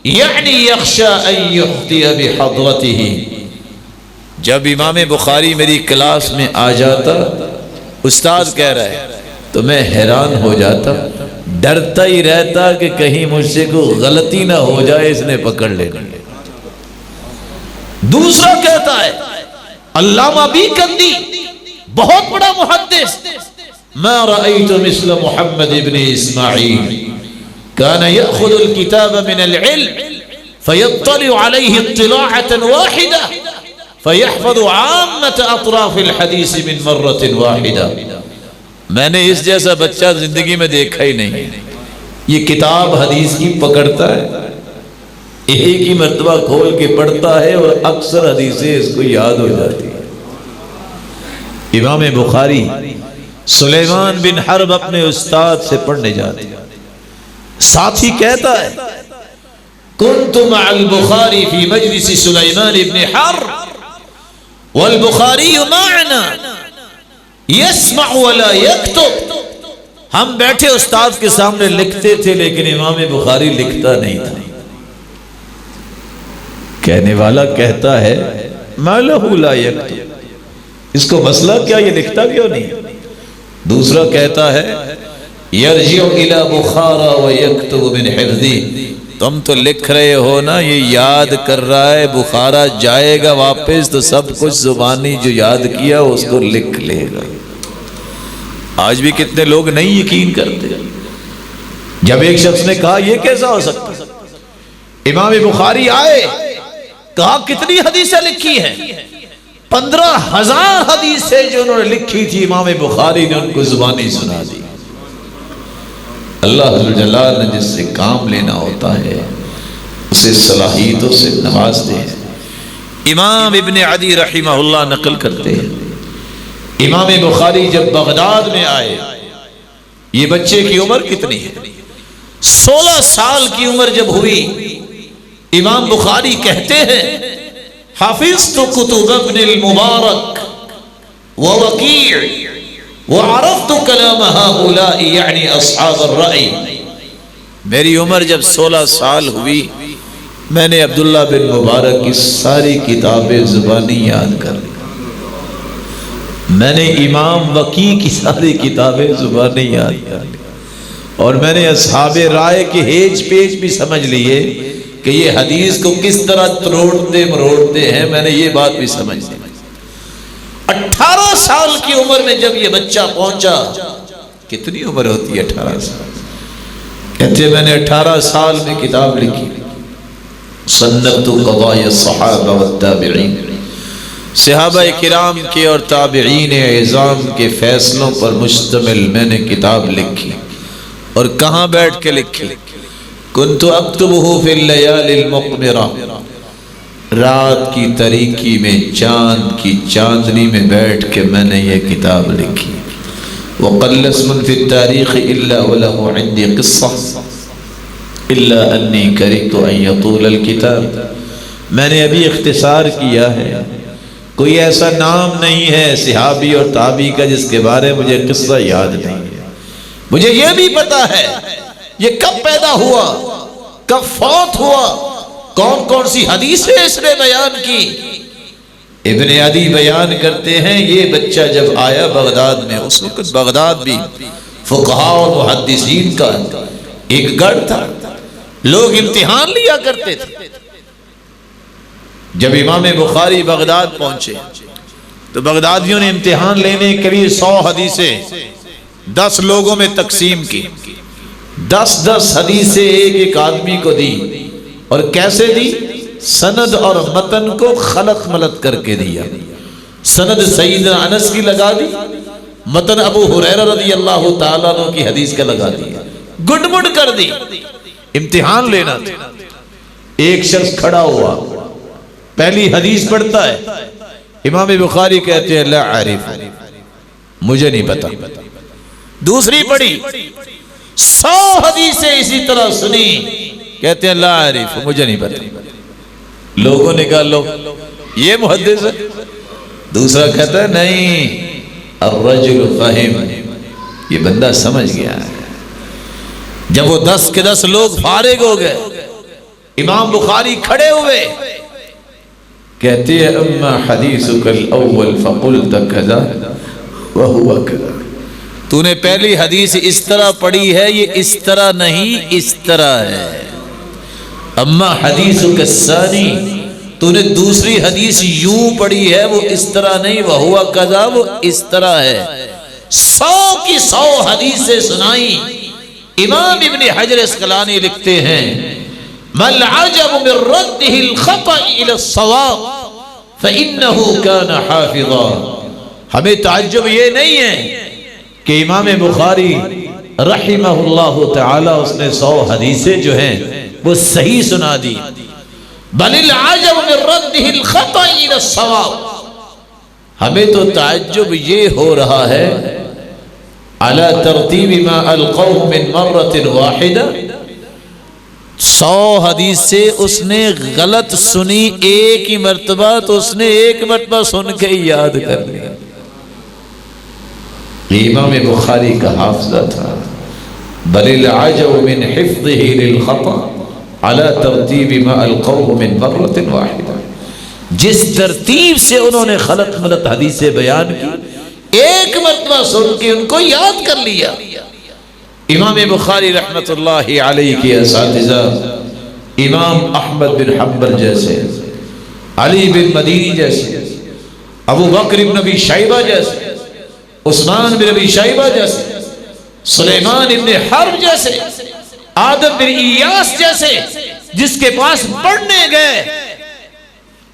Speaker 4: یعنی یخشی ان یخطئ بحضرتہ. جب امام بخاری میری کلاس میں آ جاتا، استاد کہہ رہا ہے، تو میں حیران ہو جاتا، ڈرتا ہی رہتا کہ کہیں مجھ سے کوئی غلطی نہ ہو جائے، اس نے پکڑ لینا. دوسرا کہتا ہے علامہ بیکندی بہت بڑا محدث، ما رأيت مثل محمد ابن اسماعیل كان يأخذ الكتاب من العلم فيطلع عليه اطلاعة واحدة فيحفظ عامة أطراف الحديث من مرة واحدة. میں نے اس جیسا بچہ زندگی میں دیکھا ہی نہیں. یہ کتاب حدیث کی پکڑتا ہے، ایک ہی مرتبہ کھول کے پڑھتا ہے اور اکثر حدیثیں اس کو یاد ہو جاتی ہیں. امام بخاری سلیمان بن حرب اپنے استاد سے پڑھنے جاتے ہیں. ساتھی کہتا ہے كنت مع البخاری في مجلس سلیمان بن حرب والبخاری معنا يسمع ولا يكتب. ہم بیٹھے استاد کے سامنے لکھتے تھے لیکن امام بخاری لکھتا نہیں تھا. کہنے والا کہتا ہے ما له لا يكتب، اس کو مسئلہ کیا، یہ لکھتا کیوں نہیں؟ دوسرا کہتا ہے یرجع الى بخارا ویکتب من حفظی. تم تو لکھ رہے ہو نا، یہ یاد کر رہا ہے، بخارا جائے گا واپس تو سب کچھ زبانی جو یاد کیا اس کو لکھ لے گا. آج بھی کتنے لوگ نہیں یقین کرتے. جب ایک شخص نے کہا یہ کیسا ہو سکتا، امام بخاری آئے، کہا کتنی حدیثیں لکھی ہیں؟ 15,000 حدیثیں جو انہوں نے لکھی تھی امام بخاری نے ان کو زبانی سنا دی. اللہ جلال نے جس سے کام لینا ہوتا ہے اسے صلاحیتوں سے نوازتے ہیں. امام ابن عدی رحمہ اللہ نقل کرتے ہیں امام بخاری جب بغداد میں آئے، یہ بچے کی عمر کتنی ہے؟ 16 سال کی عمر جب ہوئی، امام بخاری کہتے ہیں حفظت کتب ابن المبارک ووکیع وعرفت کلام هؤلاء یعنی اصحاب الرأی. میری عمر جب 16 سال ہوئی، میں نے عبداللہ بن مبارک کی ساری کتابیں زبانی یاد کر لی. میں نے امام وکیع کی ساری کتابیں زبانی یاد کر لی، اور میں نے اصحاب رائے کے ہیج پیج بھی سمجھ لیے کہ یہ حدیث کو کس طرح تروڑتے مروڑتے ہیں، میں نے یہ بات بھی سمجھ لی. 18 سال کی عمر میں جب یہ بچہ پہنچا، کتنی عمر ہوتی ہے 18 سال؟ کہتے میں نے 18 سال میں کتاب لکھی، صنفت قضایا الصحابہ والتابعین، صحابہ کرام کے اور تابعین اعظام کے فیصلوں پر مشتمل میں نے کتاب لکھی. اور کہاں بیٹھ کے لکھی؟ کنت اکتبہ فی اللیال المقمرہ، رات کی تاریکی میں چاند کی چاندنی میں بیٹھ کے میں نے یہ کتاب لکھی. وقل اسم فی التاریخ الا وله عندي قصہ الا انی کرہت ان یطول الکتاب. میں نے ابھی اختصار کیا ہے، کوئی ایسا نام نہیں ہے صحابی اور تابعی کا جس کے بارے مجھے قصہ یاد نہیں ہے. مجھے یہ بھی پتا ہے یہ کب پیدا ہوا، کب فوت ہوا، کون کون سی حدیثیں اس نے بیان کی. ابن عدی بیان کرتے ہیں یہ بچہ جب آیا بغداد میں، اس وقت بغداد بھی فقہاء اور محدثین کا ایک گڑھ تھا، لوگ امتحان لیا کرتے تھے. جب امام بخاری بغداد پہنچے تو بغدادیوں نے امتحان لینے کے لیے 100 حدیثیں 10 لوگوں میں تقسیم کی. 10 حدیثیں ایک ایک آدمی کو دی. اور کیسے دی؟ سند اور متن کو خلط ملط کر کے دیا. سند سیدنا انس کی لگا دی، متن ابو ہریرہ رضی اللہ تعالیٰ عنہ کی حدیث کا لگا دیا، گڈ مڈ کر دی. امتحان لینا تھا. ایک شخص کھڑا ہوا، پہلی حدیث پڑھتا ہے، امام بخاری کہتے ہیں لا عارف، مجھے نہیں پتا. دوسری پڑھی، 100 حدیثیں اسی طرح سنی، کہتے ہیں لا عارف، مجھے نہیں پتا. لوگوں نے کہا لو یہ محدث ہے. دوسرا کہتا ہے نہیں، الرجل فہم، یہ بندہ سمجھ گیا ہے. جب وہ 10 کے 10 لوگ فارغ ہو گئے، امام بخاری کھڑے ہوئے کہتے ہیں اما حدیثک الاول فقلت کذا وہو کذا، تو نے پہلی حدیث اس طرح پڑھی ہے، یہ اس طرح نہیں اس طرح ہے۔ اما حدیثک الثانی، تو نے دوسری حدیث یوں پڑھی ہے، وہ اس طرح نہیں، وہو کذا، وہ اس طرح ہے۔ 100 کی 100 حدیثیں سنائیں۔ امام ابن حجر اسقلانی لکھتے ہیں مَلْ عَجَبُ مِنْ رَدِّهِ الْخَطَئِ إِلَى الصَّوَابِ فَإِنَّهُ كَانَ حَافِظًا، ہمیں تعجب یہ نہیں ہے کہ امام بخاری رحمہ اللہ تعالی اس نے 100 حدیثیں جو ہیں وہ صحیح سنا دی۔ بل العجب من رده الخطأ الى الصواب، ہمیں تو تعجب یہ ہو رہا ہے على ترتیب ما القوه من مرة واحدة، 100 حدیث سے اس نے غلط سنی ایک ہی مرتبہ، تو اس نے ایک مرتبہ سن کے یاد کر لیا۔ یہ امام بخاری کا حافظہ تھا۔ بل العجب من حفظه للخطأ على ترتیب ما القوه من مرة واحدة، جس ترتیب سے انہوں نے خلط ملت حدیثیں بیان کی، ایک مرتبہ سن کے ان کو یاد کر لیا۔ امام بخاری رحمت اللہ علیہ کے اساتذہ امام احمد بن حنبل جیسے، علی بن مدینی جیسے، ابو بکر بن ابی شیبہ جیسے، عثمان بن ابی شیبہ جیسے، سلیمان بن حرب جیسے، آدم بن ایاس جیسے، جس کے پاس پڑھنے گئے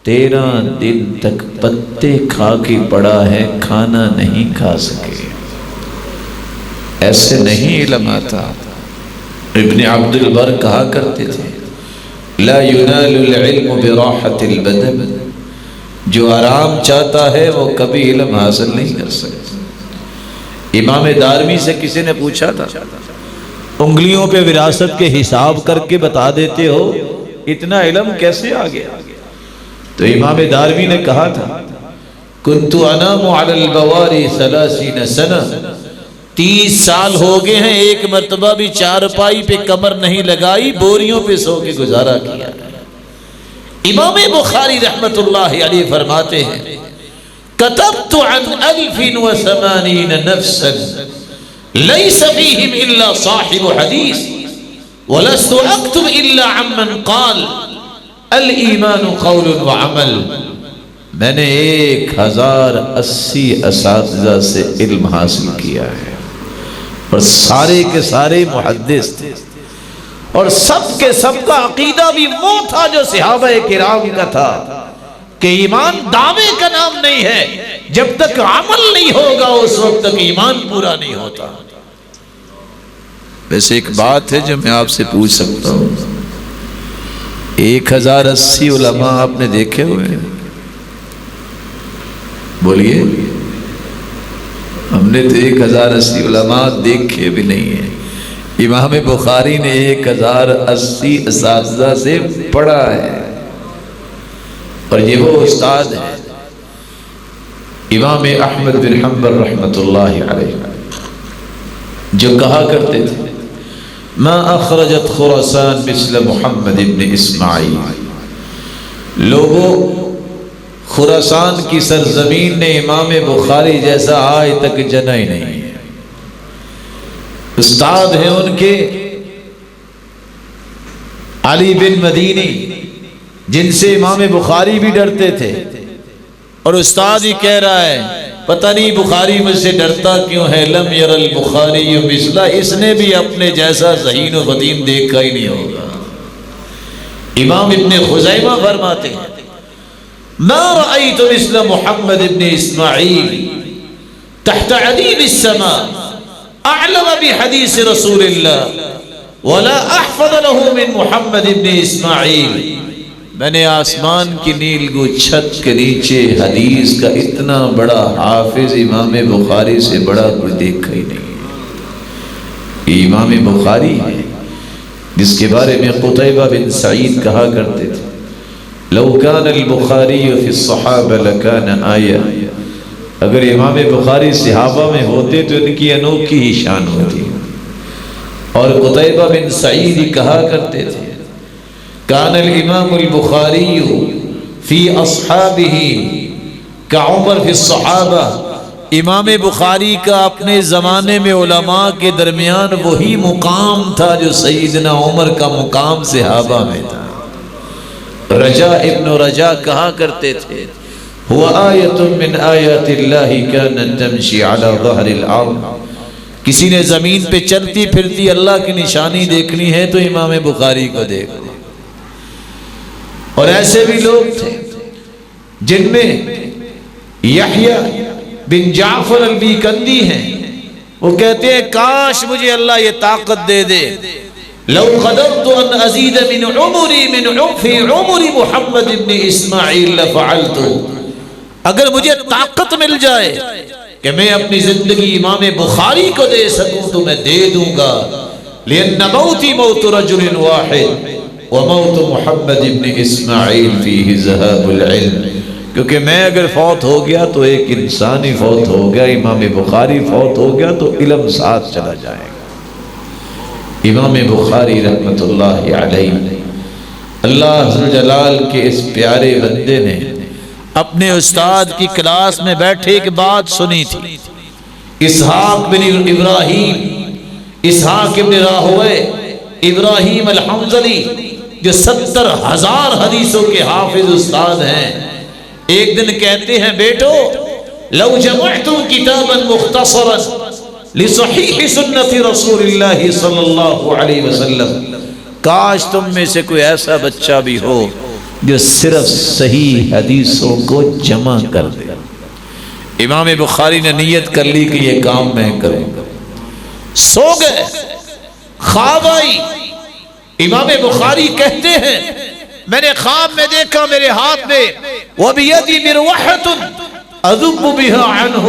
Speaker 4: 13 دن تک پتے کھا کے پڑا ہے، کھانا نہیں کھا سکے۔ ایسے نہیں علم آتا۔ ابن عبد البر کہا کرتے تھے لا ینال العلم براحت البدن، جو آرام چاہتا ہے وہ کبھی علم حاصل نہیں کر سکتا۔ امام دارمی سے کسی نے پوچھا تھا انگلیوں پہ وراثت کے حساب کر کے بتا دیتے ہو، اتنا علم کیسے آ گیا؟ تو امام دارمی نے کہا تھا کنت انام علی البواری 30 سنہ، 30 سال ہو گئے ہیں ایک مرتبہ بھی چارپائی پہ کمر نہیں لگائی، بوریوں پہ سو کے گزارا کیا۔ امام بخاری رحمت اللہ علیہ فرماتے ہیں کتبت عن 1080 نفسا لیس فیہم الا صاحب حدیث ولست اکتب الا عمن قال الایمان قول وعمل، میں نے 1080 اساتذہ سے علم حاصل کیا ہے، اور سارے کے سارے محدث تھے، اور سب کے سب کا عقیدہ بھی وہ تھا جو صحابہ کرام کا تھا کہ ایمان دعوے کا نام نہیں ہے، جب تک عمل نہیں ہوگا اس وقت تک ایمان پورا نہیں ہوتا۔ ویسے ایک بات ہے جو میں آپ سے پوچھ سکتا ہوں، 1080 علماء آپ نے دیکھے ہوئے ہیں؟ بولیے، ہم نے تو 1080 علماء دیکھے بھی نہیں ہیں۔ امام بخاری نے 1080 اساتذہ سے پڑھا ہے، اور یہ وہ استاد ہیں امام احمد بن حنبل رحمت اللہ علیہ، جو کہا کرتے تھے ما اخرجت خراسان مثل محمد ابن اسماعیل، لوگوں خراسان کی سرزمین نے امام بخاری جیسا آج تک جنا ہی نہیں ہے۔ استاد ہیں ان کے علی بن مدینی، جن سے امام بخاری بھی ڈرتے تھے، اور استاد ہی کہہ رہا ہے پتہ نہیں بخاری مجھ سے ڈرتا کیوں ہے، لم یر البخاری مثلا، اس نے بھی اپنے جیسا ذہین و فطین دیکھا ہی نہیں ہوگا۔ امام ابن خزیمہ فرماتے ہیں ما رأيت مثل محمد ابن اسماعیل تحت عدیم السماء اعلم بحدیث رسول اللہ ولا احفظ له من محمد ابن اسماعیل، میں نے آسمان کی نیل گو چھت کے نیچے حدیث کا اتنا بڑا حافظ امام بخاری سے بڑا کوئی دیکھا ہی نہیں۔ یہ امام بخاری ہے جس کے بارے میں قتیبہ بن سعید کہا کرتے تھے لو کان البخاری فی الصحابہ لکان آیہ، اگر امام بخاری صحابہ میں ہوتے تو ان کی انوکھی ہی شان ہوتی۔ اور قتیبہ بن سعید کہا کرتے تھے کان الامام البخاری فی اصحابہ کعمر فی الصحابہ، امام بخاری کا اپنے زمانے میں علماء کے درمیان وہی مقام تھا جو سیدنا عمر کا مقام صحابہ میں تھا۔ رجاء ابن رجاء کہا کرتے تھے هو آیت من آیات اللہ کانت تمشی علی ظہر الارض، کسی نے زمین پہ چلتی پھرتی اللہ کی نشانی دیکھنی ہے تو امام بخاری کو دیکھ لو۔ اور ایسے بھی لوگ تھے جن میں یحییٰ بن جعفر البیکندی ہیں، وہ کہتے ہیں کاش مجھے اللہ یہ طاقت دے دے، لو قدرت ان ازید من عمری فی عمر محمد بن اسماعیل لفعلت، اگر مجھے طاقت مل جائے کہ میں اپنی زندگی امام بخاری کو دے سکوں تو میں دے دوں گا، لأن موتی موت رجل واحد وموت محمد بن اسماعیل فیہ ذہاب العلم، کیونکہ میں اگر فوت ہو گیا تو ایک انسان ہی فوت ہو گیا، امام بخاری فوت ہو گیا تو علم ساتھ چلا جائے گا۔ امام بخاری رحمت اللہ علیہ، اللہ ذوالجلال کے اس پیارے بندے نے اپنے استاد کی کلاس میں بیٹھے ایک بات سنی تھی۔ اسحاق بن ابراہیم، اسحاق بن راہوے ابراہیم الحنظلی جو 70,000 حدیثوں کے حافظ استاد ہیں، ایک دن کہتے ہیں بیٹو لو جمعتم کتابا مختصرا لصحیح سنت رسول اللہ صلی اللہ علیہ وسلم، کاش تم میں سے کوئی ایسا بچہ بھی ہو جو صرف صحیح حدیثوں کو جمع کر دے۔ امام بخاری نے نیت کر لی کہ یہ کام میں کروں گا، سو گئے، خواب آئی، امام بخاری کہتے ہیں میں نے خواب میں دیکھا میرے ہاتھ میں وَبِيَدِي مِرْوَحَةٌ أَذُبُّ بِهَا عَنْهُ،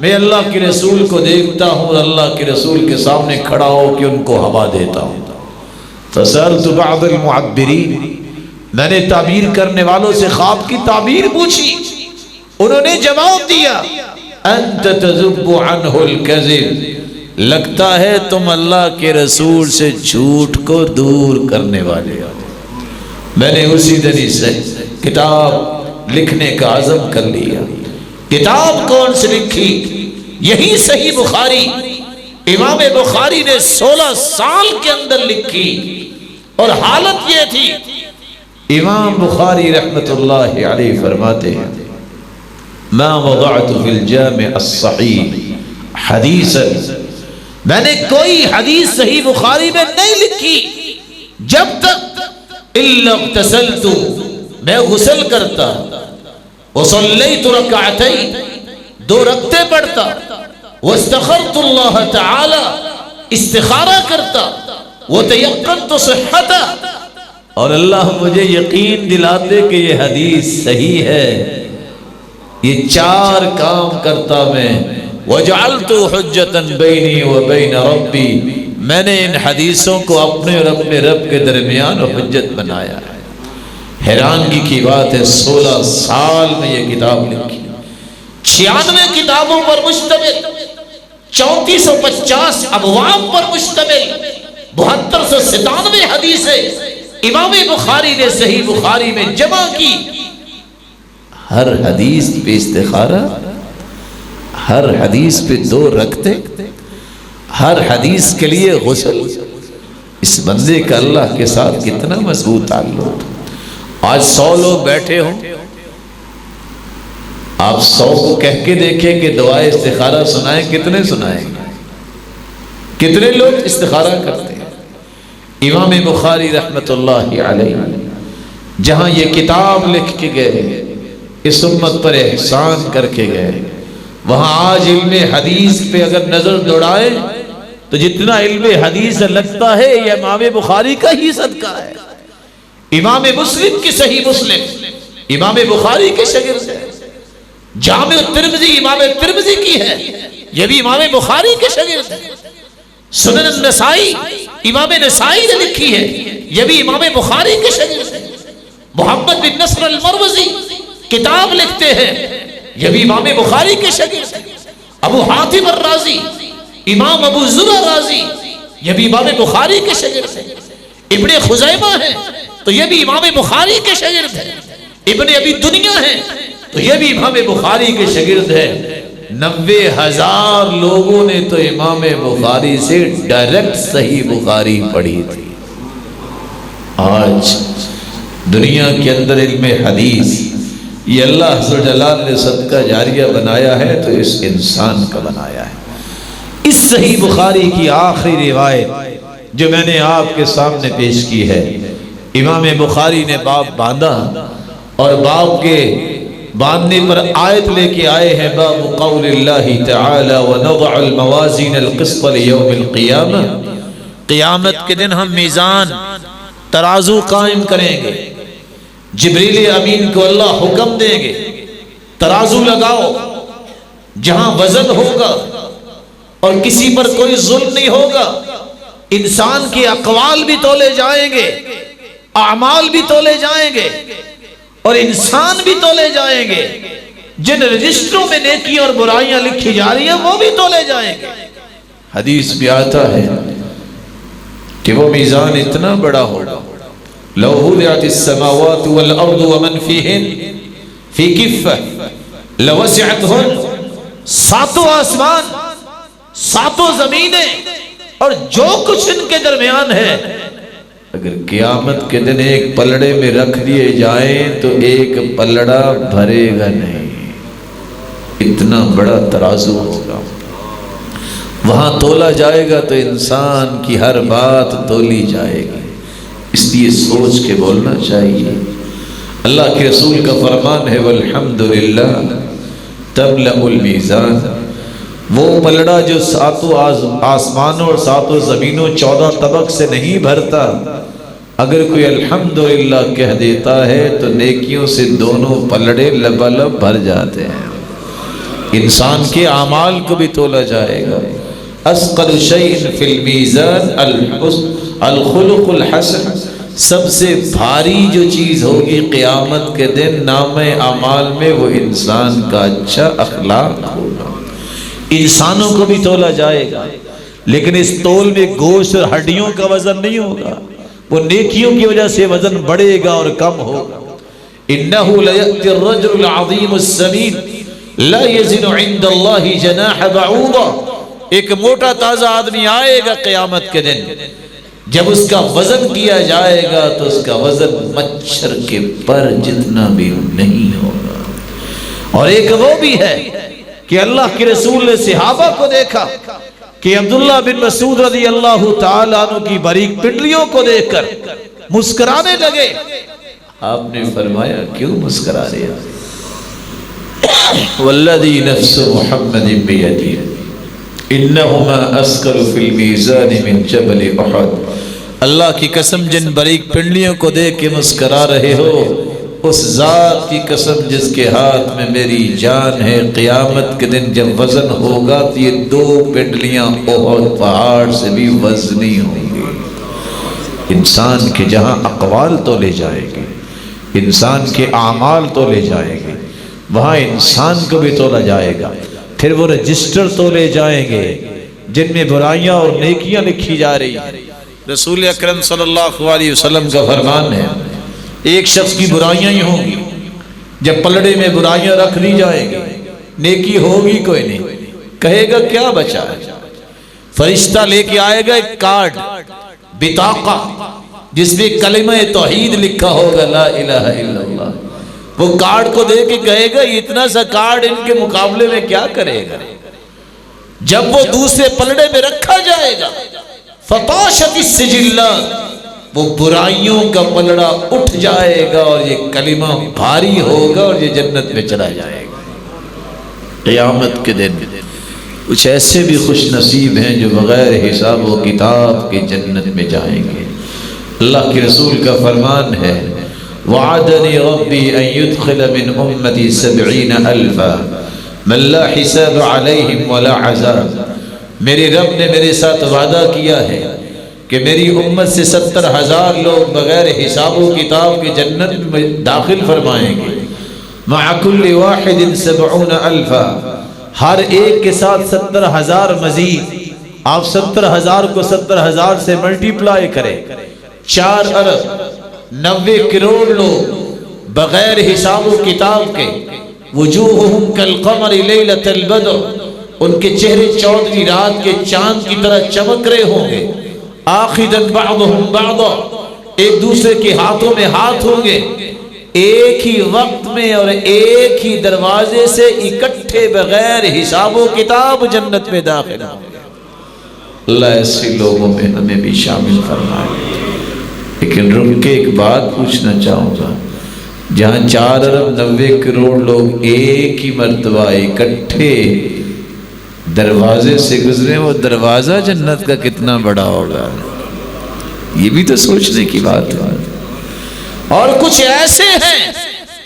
Speaker 4: میں اللہ کے رسول کو دیکھتا ہوں اور اللہ کے رسول کے سامنے کھڑا ہو کہ ان کو ہوا دیتا ہوں۔ فَسَأَلْتُ بَعْضَ الْمُعَبِّرِينَ، میں نے تعبیر کرنے والوں سے خواب کی تعبیر پوچھی، انہوں نے جواب دیا أَنْتَ تَذُبُّ عَنْهُ الْكَذِبِ، لگتا ہے تم اللہ کے رسول سے جھوٹ کو دور کرنے والے ہو۔ میں نے اسی دن سے کتاب لکھنے کا عزم کر لیا۔ کتاب کون سے لکھی؟ یہی صحیح بخاری امام بخاری نے 16 سال کے اندر لکھی، اور حالت یہ تھی، امام بخاری رحمت اللہ علیہ فرماتے ہیں ما وضعت فی الجامع الصحیح حدیثا، میں نے کوئی حدیث صحیح بخاری میں نہیں لکھی جب تک الا اغتسلت، میں غسل کرتا، وصلیت رکعتین، 2 رکعتیں پڑھتا، واستخرت اللہ تعالی، استخارہ کرتا، وتیقنت صحتہ، اور اللہ مجھے یقین دلاتے کہ یہ حدیث صحیح ہے، یہ 4 کام کرتا میں، وجعلت حجتا بینی وبین ربی، میں نے ان حدیثوں کو اپنے اور اپنے رب کے درمیان حجت بنایا ہے۔ حیرانگی کی بات ہے 16 سال میں یہ کتاب لکھی، 96 کتابوں پر مشتمل، 3450 ابواب پر مشتمل، 7297 حدیثیں امام بخاری نے صحیح بخاری میں جمع کی۔ ہر حدیث پہ استخارہ، ہر حدیث پہ 2 رکعتیں، ہر حدیث کے لیے غسل۔ اس بندے کا اللہ کے ساتھ کتنا مضبوط تعلق۔ آج 100 لوگ بیٹھے ہوں، آپ 100 کو کہہ کے دیکھیں کہ دعائے استخارہ سنائیں، کتنے سنائیں گے؟ کتنے لوگ استخارہ کرتے ہیں؟ امام بخاری رحمت اللہ علیہ جہاں یہ کتاب لکھ کے گئے، اس امت پر احسان کر کے گئے، وہاں آج علم حدیث پہ اگر نظر دوڑائے تو جتنا علم حدیث لگتا ہے یہ امام بخاری کا ہی صدقہ ہے۔ امام مسلم کی صحیح مسلم امام بخاری کے شاگرد ہے، جامع ترمذی امام ترمذی کی ہے، یہ بھی امام بخاری کے شاگرد ہے، سنن النسائی امام نسائی نے لکھی ہے، یہ بھی امام بخاری کے شاگرد ہے، محمد بن نصر المروزی کتاب لکھتے ہیں، یہ بھی امام بخاری کے شاگرد ہے، ابو حاتم الرازی امام ابو زرع رازی، یہ بھی امام بخاری کے شاگرد ہے، ابن خزیمہ ہے، تو یہ بھی امام بخاری کے شاگرد ہیں، ابن ابی دنیا ہیں تو یہ بھی امام بخاری کے شاگرد ہیں۔ 90,000 لوگوں نے تو امام بخاری سے ڈائریکٹ صحیح بخاری پڑھی تھی۔ آج دنیا کے اندر علم حدیث یہ اللہ عز و جلال نے صدقہ جاریہ بنایا ہے تو اس انسان کا بنایا ہے۔ اس صحیح بخاری کی آخری روایت جو میں نے آپ کے سامنے پیش کی ہے، امام بخاری نے باب باندھا اور باب کے باندھنے پر آیت لے کے آئے ہیں، باب قول اللہ تعالی وَنَضَعُ الْمَوَازِينَ الْقِسْطَ لِيَوْمِ الْقِيَامَةِ، قیامت کے دن ہم میزان ترازو قائم کریں گے۔ جبریل امین کو اللہ حکم دیں گے ترازو لگاؤ، جہاں وزن ہوگا اور کسی پر کوئی ظلم نہیں ہوگا، انسان کے اقوال بھی تولے جائیں گے، اعمال بھی تولے جائیں گے اور انسان بھی تولے جائیں گے، جن رجسٹروں میں نیکی اور برائیاں لکھی جا رہی ہیں وہ بھی تولے جائیں گے۔ حدیث بھی آتا ہے کہ وہ میزان اتنا بڑا ہوگا، لو وضعت السماوات والارض ومن فيهن في كفة لوسعتهن، ساتوں آسمان، ساتوں زمینیں اور جو کچھ ان کے درمیان ہے اگر قیامت کے دن ایک پلڑے میں رکھ دیے جائیں تو ایک پلڑا بھرے گا نہیں، اتنا بڑا ترازو ہوگا۔ وہاں تولا جائے گا تو انسان کی ہر بات تولی جائے گی، اس لیے سوچ کے بولنا چاہیے۔ اللہ کے رسول کا فرمان ہے والحمدللہ تملأ المیزان، وہ پلڑا جو ساتوں آسمانوں اور ساتوں زمینوں 14 طبق سے نہیں بھرتا، اگر کوئی الحمدللہ کہہ دیتا ہے تو نیکیوں سے دونوں پلڑے لبالب بھر جاتے ہیں۔ انسان کے اعمال کو بھی تولا جائے گا۔ اثقل شیء فی المیزان الخلق الحسن، سب سے بھاری جو چیز ہوگی قیامت کے دن نام اعمال میں وہ انسان کا اچھا اخلاق ہوگا۔ انسانوں کو بھی تولا جائے گا، لیکن اس تول میں گوشت اور ہڈیوں کا وزن نہیں ہوگا، وہ نیکیوں کی وجہ سے وزن بڑھے گا اور کم ہوگا۔ انہ لیأتی الرجل العظیم السمین لا یزن عند اللہ جناح بعوضہ، ایک موٹا تازہ آدمی آئے گا قیامت کے دن، جب اس کا وزن کیا جائے گا تو اس کا وزن مچھر کے پر جتنا بھی نہیں ہوگا۔ اور ایک وہ بھی ہے کہ اللہ کے رسول نے صحابہ کو دیکھا کہ عبداللہ بن مسعود رضی اللہ تعالیٰ عنہ کی باریک پنڈلیوں کو دیکھ کر مسکرانے لگے۔ آپ نے فرمایا کیوں مسکرا رہے ہیں؟ والذی نفس محمد بیدی انہما اسقل فی المیزان من جبل احد، اللہ کی قسم جن باریک پنڈلیوں کو دیکھ کے مسکرا رہے ہو، اس ذات کی قسم جس کے ہاتھ میں میری جان ہے، قیامت کے دن جب وزن ہوگا تو یہ 2 پنڈلیاں احد پہاڑ سے بھی وزنی ہوں گی۔ انسان کے جہاں اقوال تولے جائیں گے، انسان کے اعمال تولے جائیں گے، وہاں انسان کو بھی تولا جائے گا۔ پھر وہ رجسٹر تولے جائیں گے جن میں برائیاں اور نیکیاں لکھی جا رہی ہیں۔ رسول اکرم صلی اللہ علیہ وسلم کا فرمان ہے ایک شخص کی برائیاں ہی ہوں گی، جب پلڑے میں برائیاں رکھ دی جائیں گی، نیکی ہوگی کوئی نہیں، کہے گا کیا بچا ہے؟ فرشتہ لے کے آئے گا ایک کارڈ، بطاقہ، جس میں کلمہ توحید لکھا ہوگا، لا الہ الا اللہ۔ وہ کارڈ کو دے کے کہے گا اتنا سا کارڈ ان کے مقابلے میں کیا کرے گا؟ جب وہ دوسرے پلڑے میں رکھا جائے گا، فطاشت السجلات، وہ برائیوں کا پلڑا اٹھ جائے گا اور یہ کلمہ بھاری ہوگا اور یہ جنت میں چلا جائے گا۔ قیامت کے دن کچھ ایسے بھی خوش نصیب ہیں جو بغیر حساب و کتاب کے جنت میں جائیں گے۔ اللہ کے رسول کا فرمان ہے وعدنی ربی ان يدخل من امتی 70,000 من لا حساب علیہم ولا عذاب، میرے رب نے میرے ساتھ وعدہ کیا ہے کہ میری امت سے 70,000 لوگ بغیر حساب و کتاب کے جنت میں داخل فرمائیں گے۔ مع کل واحد 70,000، ہر ایک کے ساتھ 70,000 مزید۔ آپ 70,000 کو 70,000 سے ملٹی پلائی کریں، 4 ارب 90 کروڑ لوگ بغیر حساب و کتاب کے، وجوہہم کالقمر لیلۃ البدر، ان کے چہرے 14ویں رات کے چاند کی طرح چمک رہے ہوں گے، آخذا بعضہم بعضا، ایک دوسرے کے ہاتھوں میں ہاتھ ہوں گے، ایک ہی وقت میں اور ایک ہی دروازے سے اکٹھے بغیر حساب و کتاب جنت میں داخل ہوں گے۔ اللہ ایسے لوگوں میں ہمیں بھی شامل فرمائے۔ لیکن رک کے ایک بات پوچھنا چاہوں گا، جہاں 4 ارب 90 کروڑ لوگ ایک ہی مرتبہ اکٹھے دروازے سے گزرے، وہ دروازہ جنت کا کتنا بڑا ہوگا، یہ بھی تو سوچنے کی بات ہے۔ اور کچھ ایسے ہیں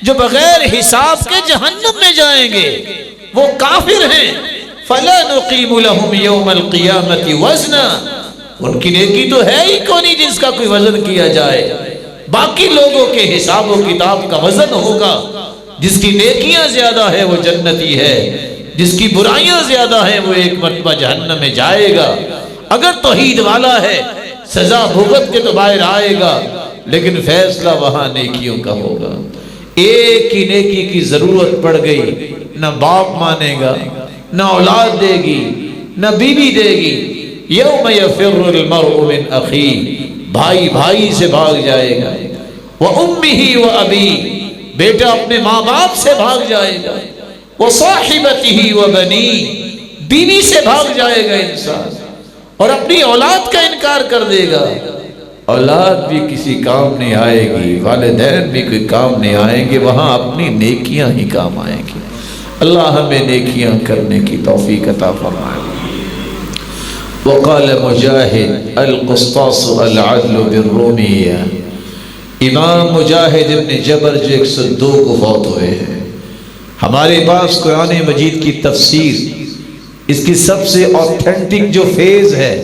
Speaker 4: جو بغیر حساب کے جہنم میں جائیں گے، وہ کافر ہیں۔ فَلَا نُقِيمُ لَهُمْ يَوْمَ الْقِيَامَةِ وَزْنًا، ان کی نیکی تو ہے ہی کونی جس کا کوئی وزن کیا جائے، باقی لوگوں کے حساب و کتاب کا وزن ہوگا۔ جس کی نیکیاں زیادہ ہے وہ جنتی ہے، جس کی برائیاں زیادہ ہیں وہ ایک مرتبہ جہنم میں جائے گا۔ اگر توحید والا ہے سزا بھگت کے تو باہر آئے گا، لیکن فیصلہ وہاں نیکیوں کا ہوگا۔ ایک ہی نیکی کی ضرورت پڑ گئی، نہ باپ مانے گا، نہ اولاد دے گی، نہ بیوی دے گی۔ یوم یفر المرء من اخیہ، بھائی بھائی سے بھاگ جائے گا، وامہ وابی، بیٹا اپنے ماں باپ سے بھاگ جائے گا، وصاحبتہ وبنی، بیوی سے بھاگ جائے گا انسان، اور اپنی اولاد کا انکار کر دے گا۔ اولاد بھی کسی کام نہیں آئے گی، والدین بھی کوئی کام نہیں آئیں گے، وہاں اپنی نیکیاں ہی کام آئیں گی۔ اللہ ہمیں نیکیاں کرنے کی توفیق عطا فرمائے۔ وقال مجاہد القسطاس العدل بالرومیہ، امام مجاہد ابن جبر جو 102 کو فوت ہوئے ہیں۔ ہمارے پاس قرآن مجید کی تفسیر، اس کی سب سے آتھینٹک جو فیض ہے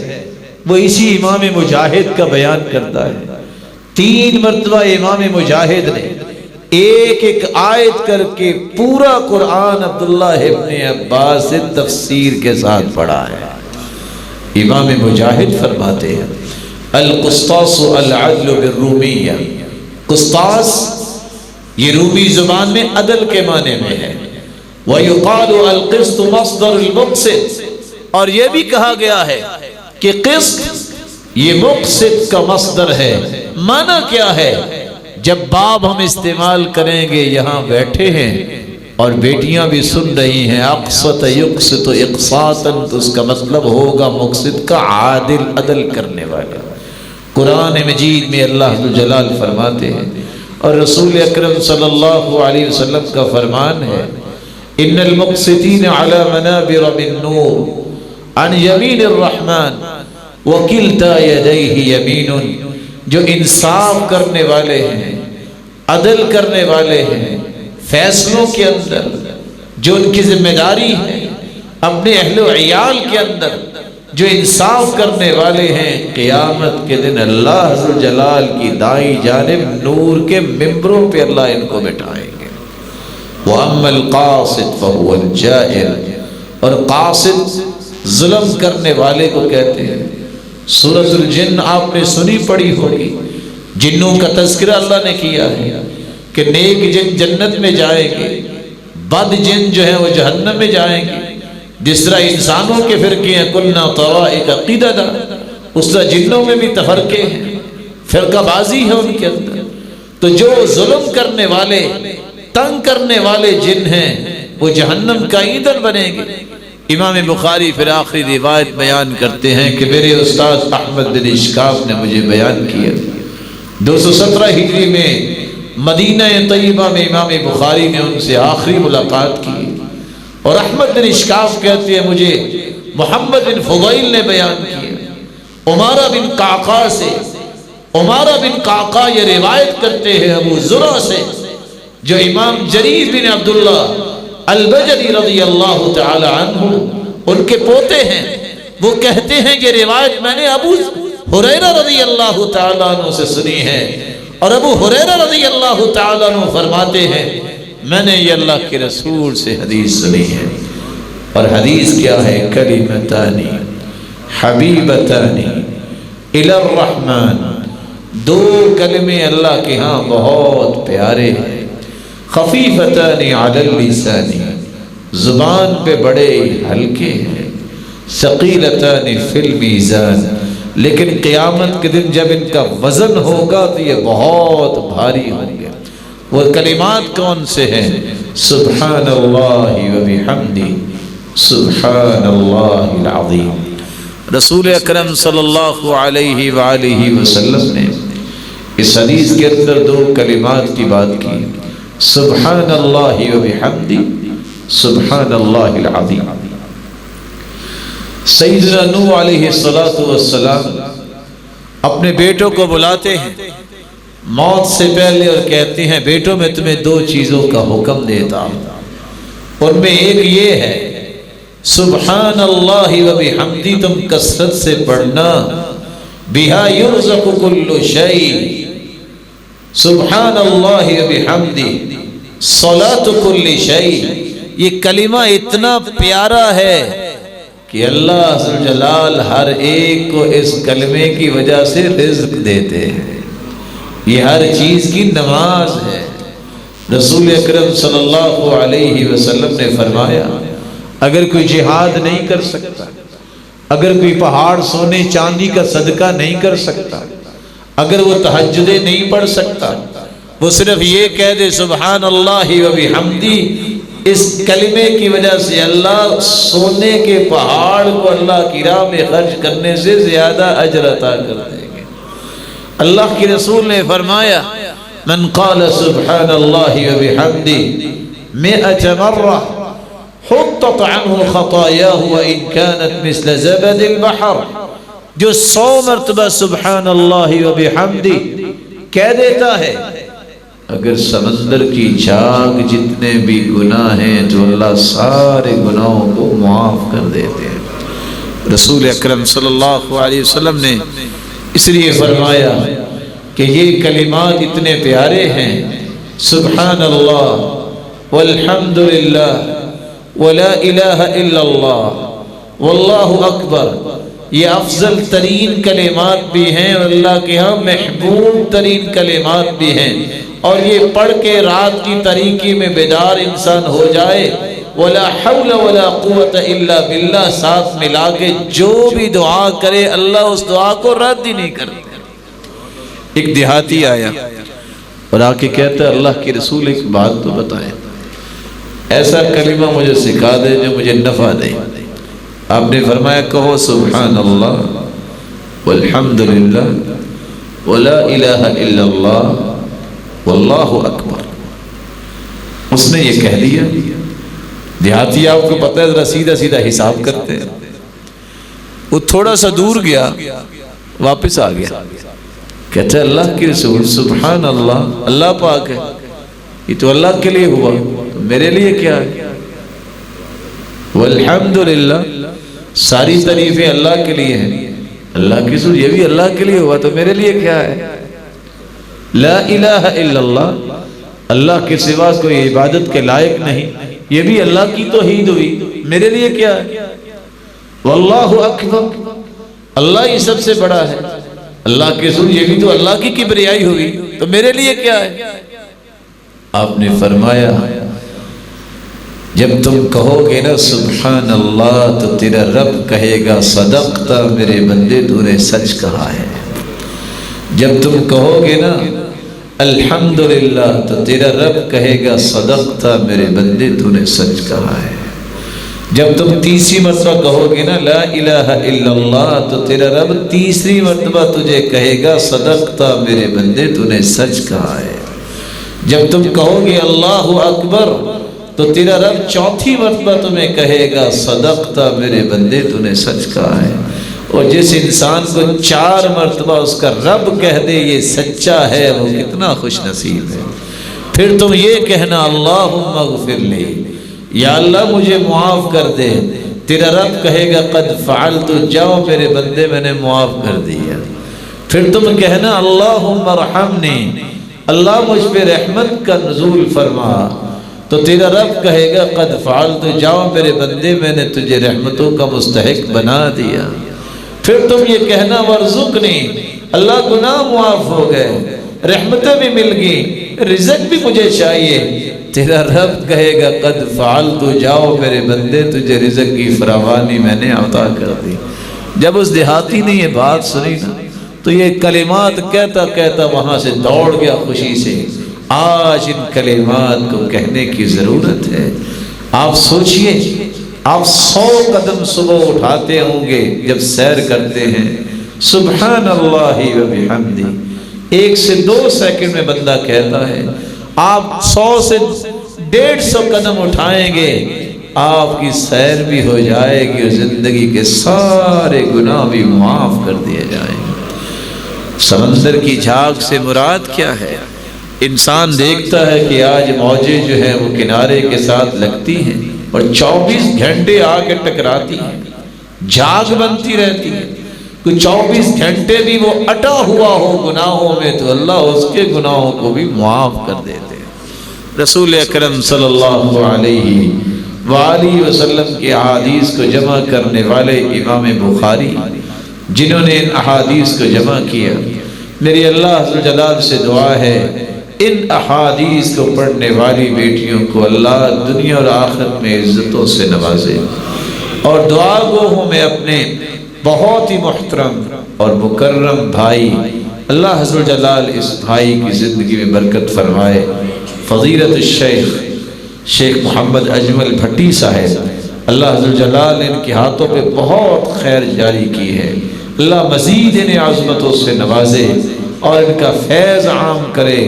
Speaker 4: وہ اسی امام مجاہد کا بیان کرتا ہے۔ 3 مرتبہ امام مجاہد نے ایک ایک آیت کر کے پورا قرآن عبداللہ ابن عباس سے تفسیر کے ساتھ پڑھا ہے۔ امام مجاہد فرماتے ہیں القسطاس العدل بالرومیہ، قسطاس یہ رومی زبان میں عدل کے معنی میں ہے۔ وَيُقَالُ الْقِسْطُ مَصْدَرُ الْمُقْسِطِ، اور یہ بھی کہا گیا ہے کہ قسط یہ مقسط کا مصدر ہے۔ معنی کیا ہے؟ جب باب ہم استعمال کریں گے، یہاں بیٹھے ہیں اور بیٹیاں بھی سن رہی ہیں، اقسط یقسط اقساطا، تو اس کا مطلب ہوگا مقسط کا عادل، عدل کرنے والا۔ قرآن مجید میں اللہ جلال فرماتے ہیں، اور رسول اکرم صلی اللہ علیہ وسلم کا فرمان ہے، ان المقسطین علی منابر من نور عن یمین الرحمن وکلتا یدیہ یمین، جو انصاف کرنے والے ہیں، عدل کرنے والے ہیں، فیصلوں کے اندر جو ان کی ذمہ داری ہے، اپنے اہل و عیال کے اندر جو انصاف کرنے والے ہیں، قیامت کے دن اللہ عز جلال کی دائیں جانب نور کے ممبروں پہ اللہ ان کو بٹھائیں گے۔ وَأَمَّا الْقَاسِطُ فَهُوَ الْجَائِرُ، اور قاسط ظلم کرنے والے کو کہتے ہیں۔ سورۃ الجن آپ نے سنی پڑھی ہوگی، جنوں کا تذکرہ اللہ نے کیا ہے کہ نیک جن جنت میں جائیں گے، بد جن جو ہیں وہ جہنم میں جائیں گے۔ جس طرح انسانوں کے فرقے ہیں کُنَّا طَرَائِقَ قِدَدًا، اس طرح جنوں میں بھی تفرقے ہیں، فرقہ بازی ہے ان کے اندر۔ تو جو ظلم کرنے والے، تنگ کرنے والے جن ہیں وہ جہنم کا ایندھن بنیں گے۔ امام بخاری پھر آخری روایت بیان کرتے ہیں کہ میرے استاد احمد بن اشکاف نے مجھے بیان کیا، 217 ہجری میں مدینہ طیبہ میں امام بخاری نے ان سے آخری ملاقات کی، اور احمد بن اشکاف کہتے ہیں مجھے محمد بن فضیل نے بیان کیا عمارہ بن قعقاع سے۔ عمارہ بن قعقاع یہ روایت کرتے ہیں ابو زرع سے، جو امام جریر بن عبداللہ البجلی رضی اللہ تعالی عنہ ان کے پوتے ہیں، وہ کہتے ہیں کہ روایت میں نے ابو ہریرہ رضی اللہ تعالی عنہ سے سنی ہے، اور ابو ہریرہ رضی اللہ تعالی عنہ فرماتے ہیں میں نے یہ اللہ کے رسول سے حدیث سنی ہے۔ اور حدیث کیا ہے؟ کلمتان حبیبتان الی الرحمن دو کلمے اللہ کے ہاں بہت پیارے ہیں، خفیفتان علی اللسان، زبان پہ بڑے ہلکے ہیں، ثقیلتان فی المیزان، لیکن قیامت کے دن جب ان کا وزن ہوگا تو یہ بہت بھاری ہوں گے۔ وہ کلمات کون سے ہیں؟ سبحان اللہ و بحمدہ، سبحان اللہ العظیم۔ رسول اکرم صلی اللہ علیہ وآلہ وسلم نے اس حدیث کے اندر دو کلمات کی بات کی، سبحان اللہ و بحمدہ، سبحان اللہ العظیم۔ سیدنا نوح علیہ السلام اپنے بیٹوں کو بلاتے ہیں موت سے پہلے اور کہتے ہیں بیٹوں میں تمہیں دو چیزوں کا حکم دیتا ہوں، ان میں ایک یہ ہے سبحان اللہ و بحمدہ، تم کثرت سے پڑھنا، بہا یرزق کل شیء، سبحان اللہ و بحمدہ صلاۃ کل شیء۔ یہ کلمہ اتنا پیارا ہے کہ اللہ ذوالجلال ہر ایک کو اس کلمے کی وجہ سے رزق دیتے ہیں، یہ ہر چیز کی نماز ہے۔ رسول اکرم صلی اللہ علیہ وسلم نے فرمایا اگر کوئی جہاد نہیں کر سکتا، اگر کوئی پہاڑ سونے چاندی کا صدقہ نہیں کر سکتا، اگر وہ تہجدیں نہیں پڑھ سکتا، وہ صرف یہ کہہ دے سبحان اللہ و بحمدہ، اس کلمے کی وجہ سے اللہ سونے کے پہاڑ کو اللہ کی راہ میں خرچ کرنے سے زیادہ اجر عطا کر دیں گے۔ اللہ کی رسول نے فرمایا من قال سبحان اللہ و بحمدہ 100 مرہ حطت عنہ خطایاہ وان كانت مثل زبد البحر، جو 100 مرتبہ سبحان اللہ و بحمدہ کہہ دیتا ہے، اگر سمندر کی جھاگ جتنے بھی گناہ ہیں تو اللہ سارے گناہوں کو معاف کر دیتے ہیں۔ رسول اکرم صلی اللہ علیہ وسلم نے اس لیے فرمایا کہ یہ کلمات اتنے پیارے ہیں، سبحان اللہ والحمد للہ ولا الہ الا اللہ واللہ اکبر، یہ افضل ترین کلمات بھی ہیں اور اللہ کے ہاں محبوب ترین کلمات بھی ہیں، اور یہ پڑھ کے رات کی تاریکی میں بیدار انسان ہو جائے، ولا حول ولا قوت الا باللہ ساتھ ملا کے جو بھی دعا کرے اللہ اس دعا کو رد ہی نہیں کرتا۔ ایک دیہاتی آیا اور آ کے کہتا ہے اللہ کے رسول ایک بات تو بتائیں، ایسا کلمہ مجھے سکھا دے جو مجھے نفع دے۔ آپ نے فرمایا کہو سبحان اللہ والحمد للہ ولا الہ الا اللہ واللہ اکبر۔ اس نے یہ کہہ دیا۔ دیہاتی آپ کو پتہ ہے ذرا سیدھا سیدھا حساب کرتے ہیں، وہ تھوڑا سا دور گیا واپس آ گیا، کہتا ہے اللہ کے رسول سبحان اللہ، اللہ پاک ہے، یہ تو اللہ کے لیے ہوا، تو میرے لیے کیا ہے؟ والحمدللہ، ساری تعریفیں اللہ کے لیے ہیں، اللہ کے رسول یہ بھی اللہ کے لیے ہوا تو میرے لیے کیا ہے؟ لا الہ الا اللہ، اللہ کے سوا کوئی عبادت کے لائق نہیں، یہ بھی اللہ کی توحید ہوئی، میرے لیے کیا ہے؟ واللہ اکبر، اللہ ہی سب سے بڑا ہے، اللہ کے رسول یہ بھی تو اللہ کی کبریائی ہوئی تو میرے لیے کیا ہے؟ آپ نے فرمایا جب تم کہو گے نا سبحان اللہ تو تیرا رب کہے گا صدقت میرے بندے تو نے سچ کہا ہے، جب تم کہو گے نا الحمدللہ تو تیرا رب کہے گا صدقت میرے بندے تو نے سچ کہا ہے، جب تم تیسری مرتبہ کہو گے نا لا الہ الا اللہ تو تیرا رب تیسری مرتبہ تجھے کہے گا صدقت میرے بندے تو نے سچ کہا ہے، جب تم کہو گے اللہ اکبر تو تیرا رب چوتھی مرتبہ تمہیں کہے گا صدقت میرے بندے تو نے سچ کہا ہے۔ اور جس انسان کو 4 مرتبہ اس کا رب کہہ دے یہ سچا ہے وہ کتنا خوش نصیب ہے۔ پھر تم یہ کہنا اللہم اغفر لی، یا اللہ مجھے معاف کر دے، تیرا رب کہے گا قد فعلت، جاؤ میرے بندے میں نے معاف کر دیا۔ پھر تم کہنا اللہم ارحمنی، اللہ مجھ پہ رحمت کا نزول فرما، تو تیرا رب کہے گا قد فعلت، جاؤ میرے بندے میں نے تجھے رحمتوں کا مستحق بنا دیا۔ پھر تم یہ کہنا ورزقنی، اللہ گناہ معاف ہو گئے، رحمتیں بھی مل گئی، رزق بھی مجھے چاہیے، تیرا رب کہے گا قد فعلت، جاؤ میرے بندے تجھے رزق کی فراوانی میں نے عطا کر دی۔ جب اس دیہاتی نے یہ بات سنی نا تو یہ کلمات کہتا کہتا وہاں سے دوڑ گیا خوشی سے۔ آج ان کلمات کو کہنے کی ضرورت ہے۔ آپ سوچئے، آپ 100 قدم صبح اٹھاتے ہوں گے جب سیر کرتے ہیں، سبحان اللہ و بحمدہ 1 سے 2 سیکنڈ میں بندہ کہتا ہے۔ آپ 100 سے 150 قدم اٹھائیں گے، آپ کی سیر بھی ہو جائے گی اور زندگی کے سارے گناہ بھی معاف کر دیے جائیں گے۔ سمندر کی جھاگ سے مراد کیا ہے؟ انسان دیکھتا ہے کہ آج موجیں جو ہیں وہ کنارے کے ساتھ لگتی ہیں اور 24 گھنٹے آ کے ٹکراتی ہیں، جھاگ بنتی رہتی ہے۔ کوئی 24 گھنٹے بھی وہ اٹا ہوا ہو گناہوں میں تو اللہ اس کے گناہوں کو بھی معاف کر دیتے ہیں۔ رسول اکرم صلی اللہ علیہ وآلہ وسلم کی احادیث کو جمع کرنے والے امام بخاری جنہوں نے ان احادیث کو جمع کیا، میری اللہ عز و جلال سے دعا ہے ان احادیث کو پڑھنے والی بیٹیوں کو اللہ دنیا اور آخرت میں عزتوں سے نوازے، اور دعا گوہوں میں اپنے بہت ہی محترم اور مکرم بھائی اللہ عز و جلال اس بھائی کی زندگی میں برکت فرمائے۔ فضیلت الشیخ شیخ محمد اجمل بھٹی صاحب، اللہ عز و جلال نے ان کے ہاتھوں پہ بہت خیر جاری کی ہے، اللہ مزید انہیں عظمتوں سے نوازے اور ان کا فیض عام کرے۔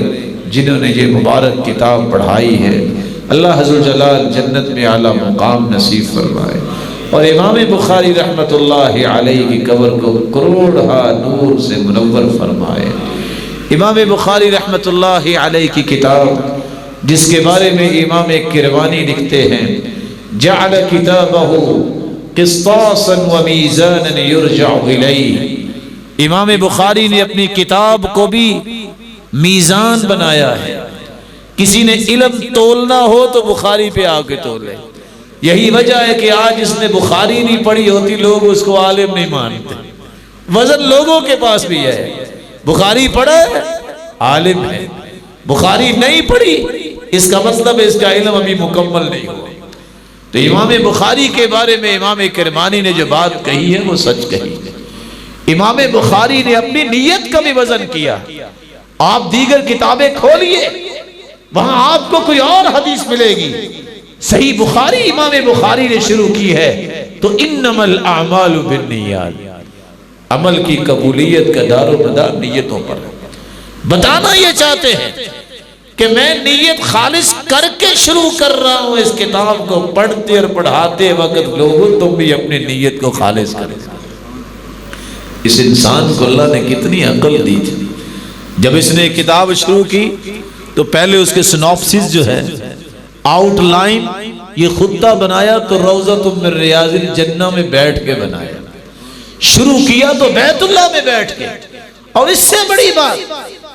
Speaker 4: جنہوں نے یہ مبارک کتاب پڑھائی ہے اللہ عز و جلال جنت میں اعلیٰ مقام نصیب فرمائے، اور امام بخاری رحمۃ اللہ علیہ کی قبر کو کروڑہا نور سے منور فرمائے۔ امام بخاری رحمۃ اللہ علیہ کی کتاب جس کے بارے میں امام کروانی لکھتے ہیں، جعل کتابہ قسطاسا ومیزانا یرجع الیہ، امام بخاری نے اپنی کتاب کو بھی میزان بنایا ہے۔ کسی نے علم تولنا ہو تو بخاری پہ آ کے تولے۔ یہی وجہ ہے کہ آج اس نے بخاری نہیں پڑھی ہوتی لوگ اس کو عالم نہیں مانتے، وزن لوگوں کے پاس بھی ہے۔ بخاری پڑھا ہے عالم ہے، بخاری نہیں پڑھی اس کا مطلب اس کا علم ابھی مکمل نہیں ہوا۔ تو امام بخاری کے بارے میں امام کرمانی نے جو بات کہی ہے وہ سچ کہی ہے۔ امام بخاری نے اپنی نیت کا بھی وزن کیا۔ آپ دیگر کتابیں کھولیے، وہاں آپ کو کوئی اور حدیث ملے گی۔ صحیح بخاری امام بخاری نے شروع کی ہے تو انما الاعمال بالنیات، عمل کی قبولیت کا دار و مدار نیتوں پر بتانا یہ چاہتے ہیں کہ میں نیت خالص کر کے شروع کر رہا ہوں اس کتاب کو پڑھتے اور پڑھاتے وقت لوگوں تم بھی اپنی نیت کو خالص کریں۔ اس انسان کو اللہ نے کتنی عقل دی تھی۔ جب اس نے کتاب شروع کی تو پہلے اس کے سنوپسس جو ہے آؤٹ لائن یہ خطہ بنایا تو روضۃ من ریاض الجنہ میں بیٹھ کے بنایا۔ شروع کیا تو بیت اللہ میں بیٹھ کے، اور اس سے بڑی بات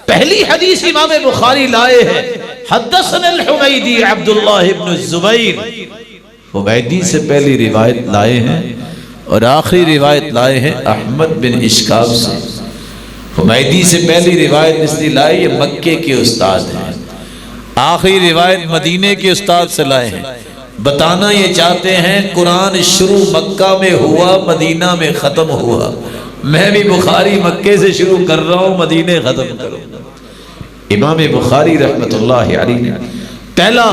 Speaker 4: پہلی حدیث امام بخاری لائے ہیں حدثنا الحمیدی عبداللہ ابن الزبیر، حمیدی سے پہلی روایت لائے ہیں اور آخری روایت لائے ہیں احمد بن اشکاب سے۔ حمیدی سے پہلی روایت اس لیے لائی یہ مکے کے استاد ہیں، آخری روایت مدینے کے استاد سے لائے ہیں۔ بتانا یہ چاہتے ہیں قرآن شروع مکہ میں ہوا مدینہ میں ختم ہوا، میں بھی بخاری مکے سے شروع کر رہا ہوں مدینے ختم کروں۔ امام بخاری رحمت اللہ علیہ نے پہلا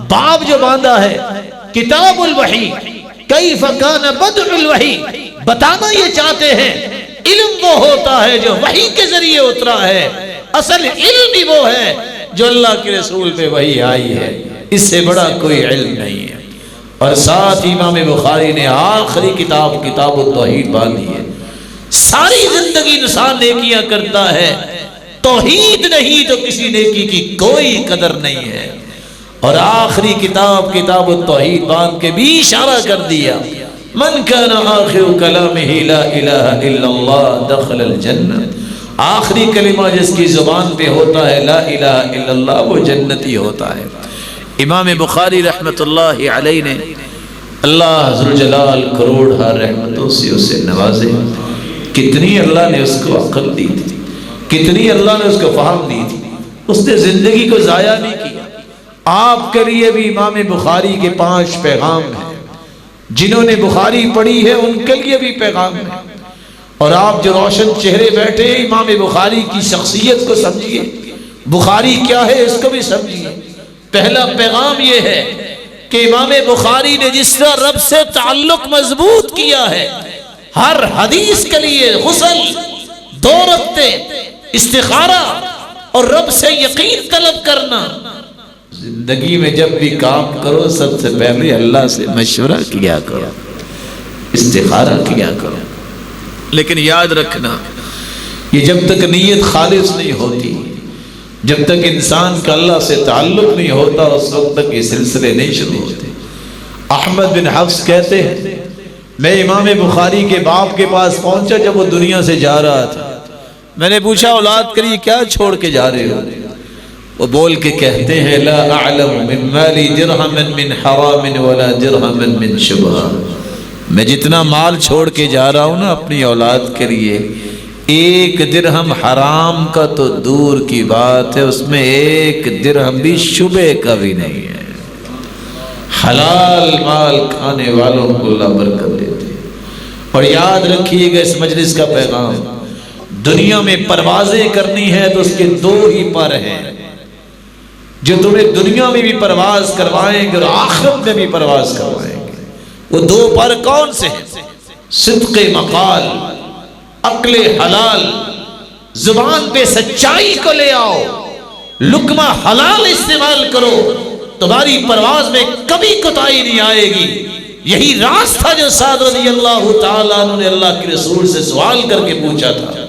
Speaker 4: باب جو باندھا ہے کتاب الوحی کیف کان بدء الوحی، بتانا یہ چاہتے ہیں علم وہ ہوتا ہے جو وحی کے ذریعے اترا ہے، اصل علم ہی وہ ہے جو اللہ کے رسول پہ وحی آئی ہے، اس سے بڑا کوئی علم نہیں ہے۔ اور ساتھ امام بخاری نے آخری کتاب کتاب التوحید باندھی ہے۔ ساری زندگی انسان نیکیاں کرتا ہے، توحید نہیں تو کسی نیکی کی کوئی قدر نہیں ہے، اور آخری کتاب کتاب التوحید باندھ کے بھی اشارہ کر دیا من کان آخر کلامہ لا الہ الا اللہ دخل الجنہ، آخری کلمہ جس کی زبان پہ ہوتا ہے لا الہ الا اللہ وہ جنتی ہوتا ہے۔ امام بخاری رحمت اللہ علیہ نے اللہ عز و جلال کروڑ رحمتوں سے اسے نوازے، کتنی اللہ نے اس کو عقل دی تھی، کتنی اللہ نے اس کو فہم دی تھی، اس نے زندگی کو ضائع نہیں کیا۔ آپ کے لیے بھی امام بخاری کے 5 پیغام ہیں، جنہوں نے بخاری پڑھی ہے ان کے لیے بھی پیغام ہے۔ اور آپ جو روشن چہرے بیٹھے ہیں، امام بخاری کی شخصیت کو سمجھیے، بخاری کیا ہے اس کو بھی سمجھیے۔ پہلا پیغام یہ ہے کہ امام بخاری نے جس طرح رب سے تعلق مضبوط کیا ہے، ہر حدیث کے لیے غسل، 2 رکعتیں، استخارہ اور رب سے یقین طلب کرنا۔ زندگی میں جب بھی کام کرو سب سے پہلے اللہ سے مشورہ کیا کرو، استخارہ کیا کرو۔ لیکن یاد رکھنا، یہ جب تک نیت خالص نہیں ہوتی، جب تک انسان کا اللہ سے تعلق نہیں ہوتا، اس وقت تک یہ سلسلے نہیں شروع ہوتے۔ احمد بن حفص کہتے ہیں میں امام بخاری کے باپ کے پاس پہنچا جب وہ دنیا سے جا رہا تھا، میں نے پوچھا اولاد کے لیے کیا چھوڑ کے جا رہے ہو؟ وہ بول کے کہتے ہیں لا اعلم من مالی درہما من حرام ولا درہما من شبہ، میں جتنا مال چھوڑ کے جا رہا ہوں نا اپنی اولاد کے لیے، 1 درہم حرام کا تو دور کی بات ہے، اس میں 1 درہم بھی شبہ کا بھی نہیں ہے۔ حلال مال کھانے والوں کو اللہ برکت دیتے ہیں۔ اور یاد رکھیے گا اس مجلس کا پیغام، دنیا میں پروازیں کرنی ہے تو اس کے 2 ہی پر ہیں جو تمہیں دنیا میں بھی پرواز کروائیں گے اور آخرت میں بھی پرواز کروائیں گے۔ وہ 2 پر کون سے ہیں؟ صدق مقال، عقل حلال، زبان پہ سچائی کو لے آؤ، لقمہ حلال استعمال کرو، تمہاری پرواز میں کبھی کوتاہی نہیں آئے گی۔ یہی راز تھا جو سعد رضی اللہ تعالیٰ عنہ نے اللہ کے رسول سے سوال کر کے پوچھا تھا،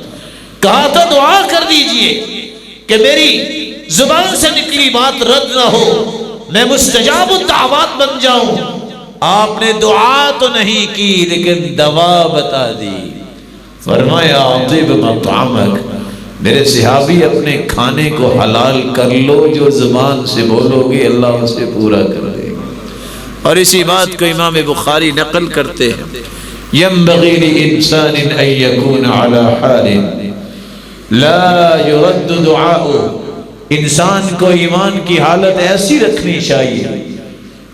Speaker 4: کہا تھا دعا کر دیجئے کہ میری زبان سے نکلی بات رد نہ ہو، میں مستجاب الدعوات بن جاؤں۔ آپ نے دعا تو نہیں کی لیکن دوا بتا دی، فرمایا اطیب مطعمک، میرے صحابی اپنے کھانے کو حلال کر لو، جو زبان سے بولو گے اللہ اسے پورا کر دے گا۔ اور اسی بات کو امام بخاری نقل کرتے ہیں، ينبغي لإنسان أن يكون على حال لا يرد دعاؤه، انسان کو ایمان کی حالت ایسی رکھنی چاہیے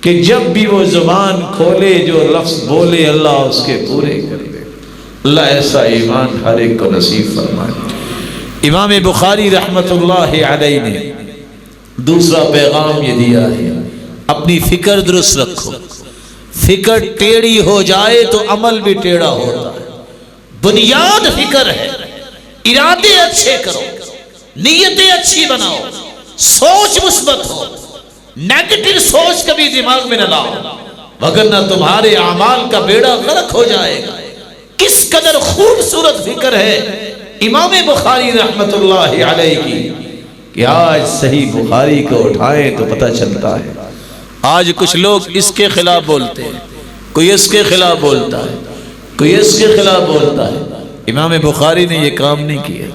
Speaker 4: کہ جب بھی وہ زبان کھولے جو لفظ بولے اللہ اس کے پورے کر دے۔ اللہ ایسا ایمان ہر ایک کو نصیب فرمائے۔ امام بخاری رحمت اللہ علیہ نے دوسرا پیغام یہ دیا ہے، اپنی فکر درست رکھو، فکر ٹیڑھی ہو جائے تو عمل بھی ٹیڑھا ہوتا ہے۔ بنیاد فکر ہے، ارادے اچھے کرو، نیتیں اچھی بناؤ، سوچ مثبت ہو، نیگیٹو سوچ کبھی دماغ میں نہ لاؤ، وگرنہ تمہارے اعمال کا بیڑا غرق ہو جائے گا۔ کس قدر خوبصورت فکر ہے امام بخاری رحمت اللہ علیہ کی کہ آج صحیح بخاری کو اٹھائیں تو پتہ چلتا ہے۔ آج کچھ لوگ اس کے خلاف بولتے ہیں، کوئی اس کے خلاف بولتا ہے، کوئی اس کے خلاف بولتا ہے۔ امام بخاری نے یہ کام نہیں کیا۔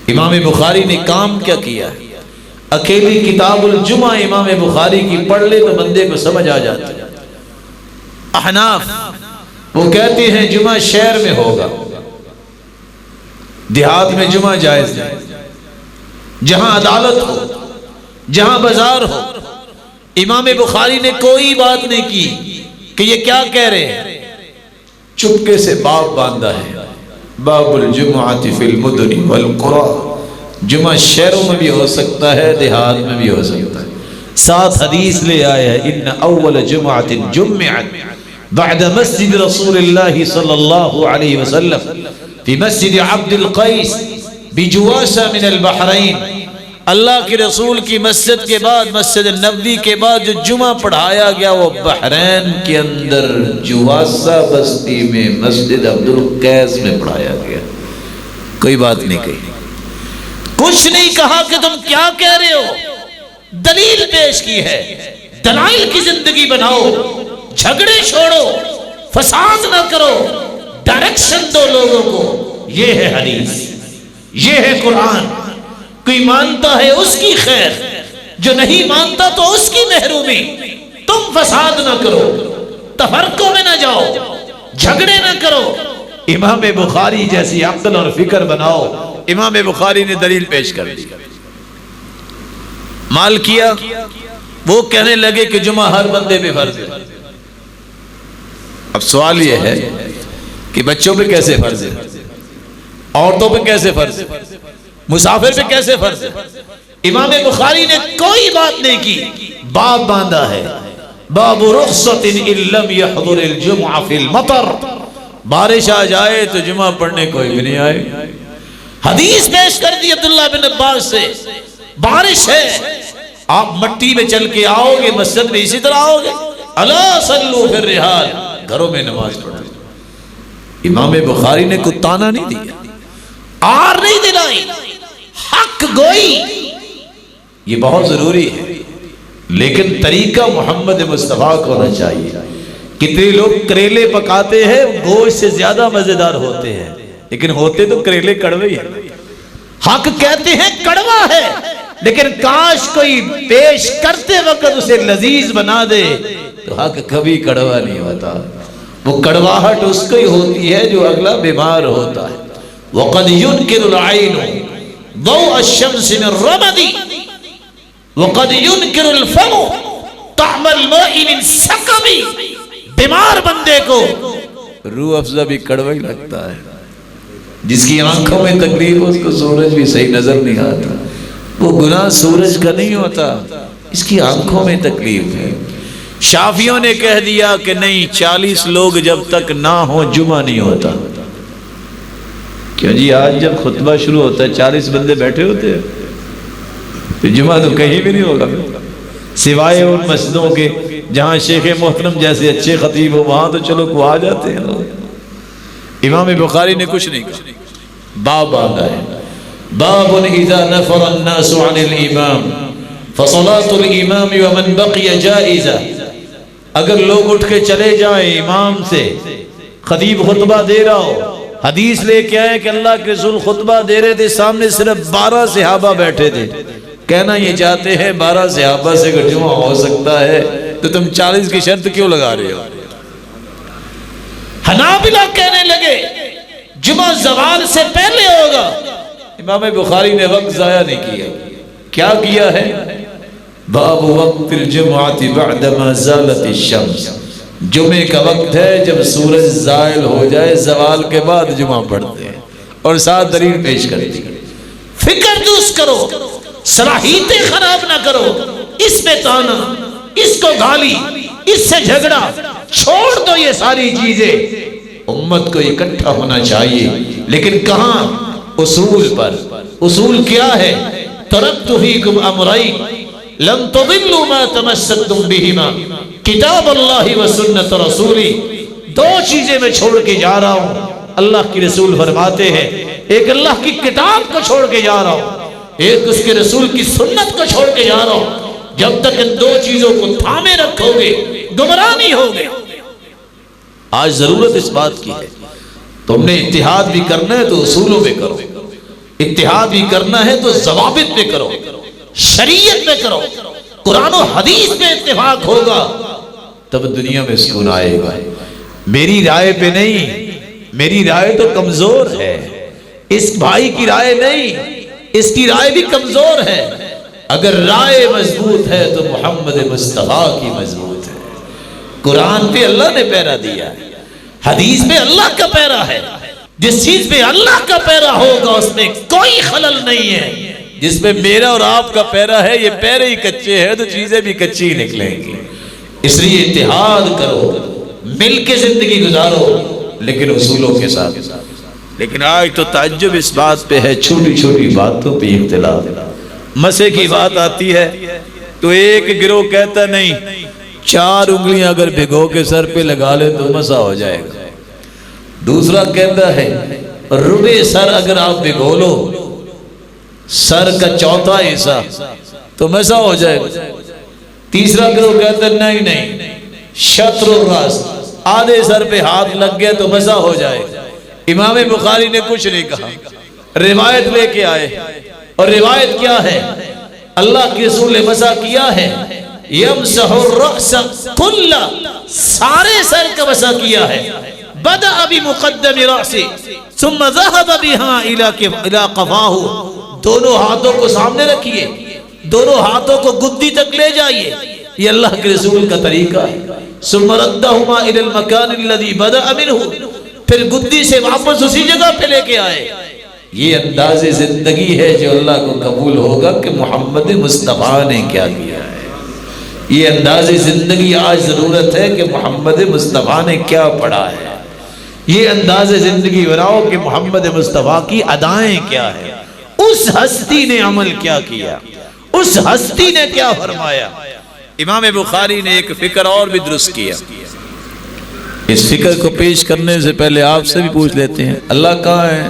Speaker 4: امام بخاری نے کام کیا کیا؟ اکیلی کتاب الجمعہ امام بخاری کی پڑھ لے تو بندے کو سمجھ آ جاتا ہے۔ احناف وہ کہتے ہیں جمعہ شہر میں ہوگا، دیہات میں جمعہ جائز ہے، جہاں عدالت ہو، جہاں بازار ہو۔ امام بخاری نے کوئی بات نہیں کی کہ یہ کیا کہہ رہے ہیں، چپکے سے باب باندھا ہے، باب الجمعۃ فی المدن والقرى، جمعہ شہروں میں بھی ہو سکتا ہے، دیہات میں بھی ہو سکتا ہے۔ 7 حدیث لے آیا ہے، ان اول جمعۃ جمعت بعد مسجد رسول اللہ صلی اللہ علیہ وسلم فی مسجد عبد القیس بجواسہ من البحرین، اللہ کے رسول کی مسجد کے بعد، مسجد نبوی کے بعد جو جمعہ پڑھایا گیا وہ بحرین کے اندر جواسہ بستی میں مسجد عبد القیس میں پڑھایا گیا۔ کوئی بات نہیں کہی، کچھ نہیں کہا کہ تم کیا کہہ رہے ہو، دلیل پیش کی ہے۔ دلائل کی زندگی بناؤ، جھگڑے چھوڑو، فساد نہ کرو، ڈائریکشن دو لوگوں کو۔ یہ ہے حدیث، یہ ہے قرآن۔ کوئی مانتا ہے اس کی خیر، جو نہیں مانتا تو اس کی محرومی۔ تم فساد نہ کرو، تفرقوں میں نہ جاؤ، جھگڑے نہ کرو، امام بخاری جیسی عقل اور فکر بناؤ. امام بخاری نے دلیل پیش کر دی. مالکیہ وہ کہنے لگے کہ جمعہ ہر بندے پہ فرض ہے. اب سوال یہ ہے کہ بچوں پہ کیسے فرض ہے, عورتوں پہ کیسے فرض ہے, مسافر پہ کیسے فرض ہے؟ امام بخاری نے کوئی بات نہیں کی, باب باندھا ہے باب رخصت ان لم يحضر الجمعہ فی المطر. بارش آ جائے تو جمعہ پڑھنے کوئی بھی نہیں آئے. حدیث پیش کر دی عبداللہ بن عباس سے, بارش ہے آپ مٹی میں چل کے آؤ گے, مسجد میں اسی طرح آؤ گے. الا صلوا فی الرحال, گھروں میں نماز پڑھو. امام بخاری نے کوئی تانا نہیں دیا, آر نہیں دلائی, حق گوئی. یہ بہت ضروری ہے, لیکن طریقہ محمد مصطفیٰ کو ہونا چاہیے. کتنے لوگ کریلے پکاتے ہیں گوشت سے زیادہ مزیدار ہوتے ہیں, لیکن ہوتے تو کریلے کڑوے ہی ہیں. حق کہتے ہیں کڑوا ہے, لیکن کاش کوئی پیش کرتے وقت اسے لذیذ بنا دے تو حق کبھی کڑوا نہیں ہوتا. وہ کڑواہٹ اس کو ہی ہوتی ہے جو اگلا بیمار ہوتا ہے. وَقَدْ يُنْكِرُ الْعَيْنُ ضَوْءَ الشَّمْسِ مِنْ رَمَدِ وَقَدْ يُنْكِرُ الْفَمُ طَعْمَ الْمَاءِ مِنْ سَقَمِ. بیمار بندے کو روح افزا بھی کڑوا ہی لگتا ہے. جس کی آنکھوں میں تکلیف ہو اس کو سورج بھی صحیح نظر نہیں آتا. وہ گناہ سورج کا نہیں ہوتا, اس کی آنکھوں میں تکلیف ہے. شافیوں نے کہہ دیا کہ نہیں, 40 لوگ جب تک نہ ہو جمعہ نہیں ہوتا. کیوں جی, آج جب خطبہ شروع ہوتا ہے 40 بندے بیٹھے ہوتے ہیں, تو جمعہ تو کہیں بھی نہیں ہوگا, سوائے ان مسجدوں کے جہاں شیخ محترم جیسے اچھے خطیب ہو, وہاں تو چلو کو آ جاتے ہیں. امام بخاری نے کچھ نہیں کہا, باب باندھا ہے باب اذا نفر الناس عن الامام فصلاة الامام ومن بقي جائزہ. اگر لوگ اٹھ کے چلے جائیں امام سے, خطیب خطبہ دے رہا ہو, حدیث لے کے آئے کہ اللہ کے رسول خطبہ دے رہے تھے, سامنے صرف 12 صحابہ بیٹھے تھے, کہنا یہ چاہتے ہیں 12 صحابہ سے اگر جمعہ ہو سکتا ہے تو تم 40 کی شرط کیوں لگا رہے ہو؟ حنابلہ کہنے لگے جمعہ زوال سے پہلے ہوگا. امام بخاری نے وقت ضائع نہیں کیا. کیا کیا ہے؟ باب وقت الجمعہ بعدما زالت الشمس. جمعے کا وقت ہے جب سورج زائل ہو جائے, زوال کے بعد جمعہ پڑھتے ہیں, اور ساتھ دلیل پیش کرتی ہے. فکر دوست کرو, صلاحیتیں خراب نہ کرو. اس پہ تانا, اس کو گالی, اس سے جھگڑا چھوڑ دو. یہ ساری چیزیں امت کو اکٹھا ہونا چاہیے, لیکن کہاں؟ اصول پر. اصول کیا ہے؟ ترکت فیکم امرین لن تضلوا ما تمسکتم بہما کتاب اللہ و سنت رسولی. 2 چیزیں میں چھوڑ کے جا رہا ہوں, اللہ کی رسول فرماتے ہیں. ایک اللہ کی کتاب کو چھوڑ کے جا رہا ہوں, ایک اس کے رسول کی سنت کو چھوڑ کے جا رہا ہوں. جب تک ان 2 چیزوں کو تھامے رکھو گے گمراہ نہیں ہوگے. آج ضرورت اس بات کی ہے, تم نے اتحاد بھی کرنا ہے تو اصولوں پہ کرو, اتحاد بھی کرنا ہے تو ضوابط پہ کرو, شریعت پہ کرو, قرآن و حدیث پہ اتفاق ہوگا تب دنیا میں سکون آئے گا. میری رائے پہ نہیں, میری رائے تو کمزور ہے, اس بھائی کی رائے نہیں, اس کی رائے بھی کمزور ہے. اگر رائے مضبوط ہے تو محمد مصطفیٰ کی مضبوط ہے. قرآن پہ اللہ نے پیرا دیا ہے, حدیث پہ اللہ کا پیرا ہے. جس چیز پہ اللہ کا پیرا ہوگا اس میں کوئی خلل نہیں ہے. جس میں میرا اور آپ کا پیرا ہے, یہ پیرے ہی کچے ہیں تو چیزیں بھی کچی ہی نکلیں گی. اس لیے اتحاد کرو, مل کے زندگی گزارو, لیکن اصولوں کے ساتھ. لیکن آج تو تعجب اس بات پہ ہے, چھوٹی چھوٹی باتوں پہ اختلاف. مسے کی بات آتی ہے تو ایک گروہ کہتا نہیں 4 انگلیاں اگر بھگو کے سر پہ لگا لے تو مسا ہو جائے گا. دوسرا کہتا ہے ربع سر اگر آپ بھگو لو, سر کا 4تھا حصہ, تو مسا ہو جائے گا. تیسرا گروہ کہتا ہے نہیں, شطر الراس, آدھے سر پہ ہاتھ لگ گیا تو مسا ہو جائے گا. امام بخاری نے کچھ نہیں کہا, روایت لے کے آئے, اور روایت کیا ہے؟ اللہ کے رسول نے مسح کیا ہے, یمسح الرأس کل, سارے سر کا مسح کیا ہے.
Speaker 5: بدأ بمقدم رأسه ثم ذهب بها الى قفاه، دونوں ہاتھوں کو سامنے رکھیے، دونوں ہاتھوں کو گدی تک لے جائیے، یہ اللہ کے رسول کا طریقہ ہے۔ ثم ردهما الى المكان الذي بدأ منه، پھر گدی سے واپس اسی جگہ پہ لے کے آئے۔ یہ انداز زندگی ہے جو اللہ کو قبول ہوگا کہ محمد مصطفیٰ نے کیا کیا ہے۔ یہ انداز زندگی آج ضرورت ہے کہ محمد مصطفیٰ نے کیا پڑھا ہے۔ یہ انداز زندگی بناؤ کہ محمد مصطفیٰ کی ادائیں کیا ہے، اس ہستی نے عمل کیا کیا، اس ہستی نے کیا فرمایا۔ امام بخاری نے ایک فکر اور بھی درست کیا۔ اس فکر کو پیش کرنے سے پہلے آپ سے بھی پوچھ لیتے ہیں اللہ کہاں ہے؟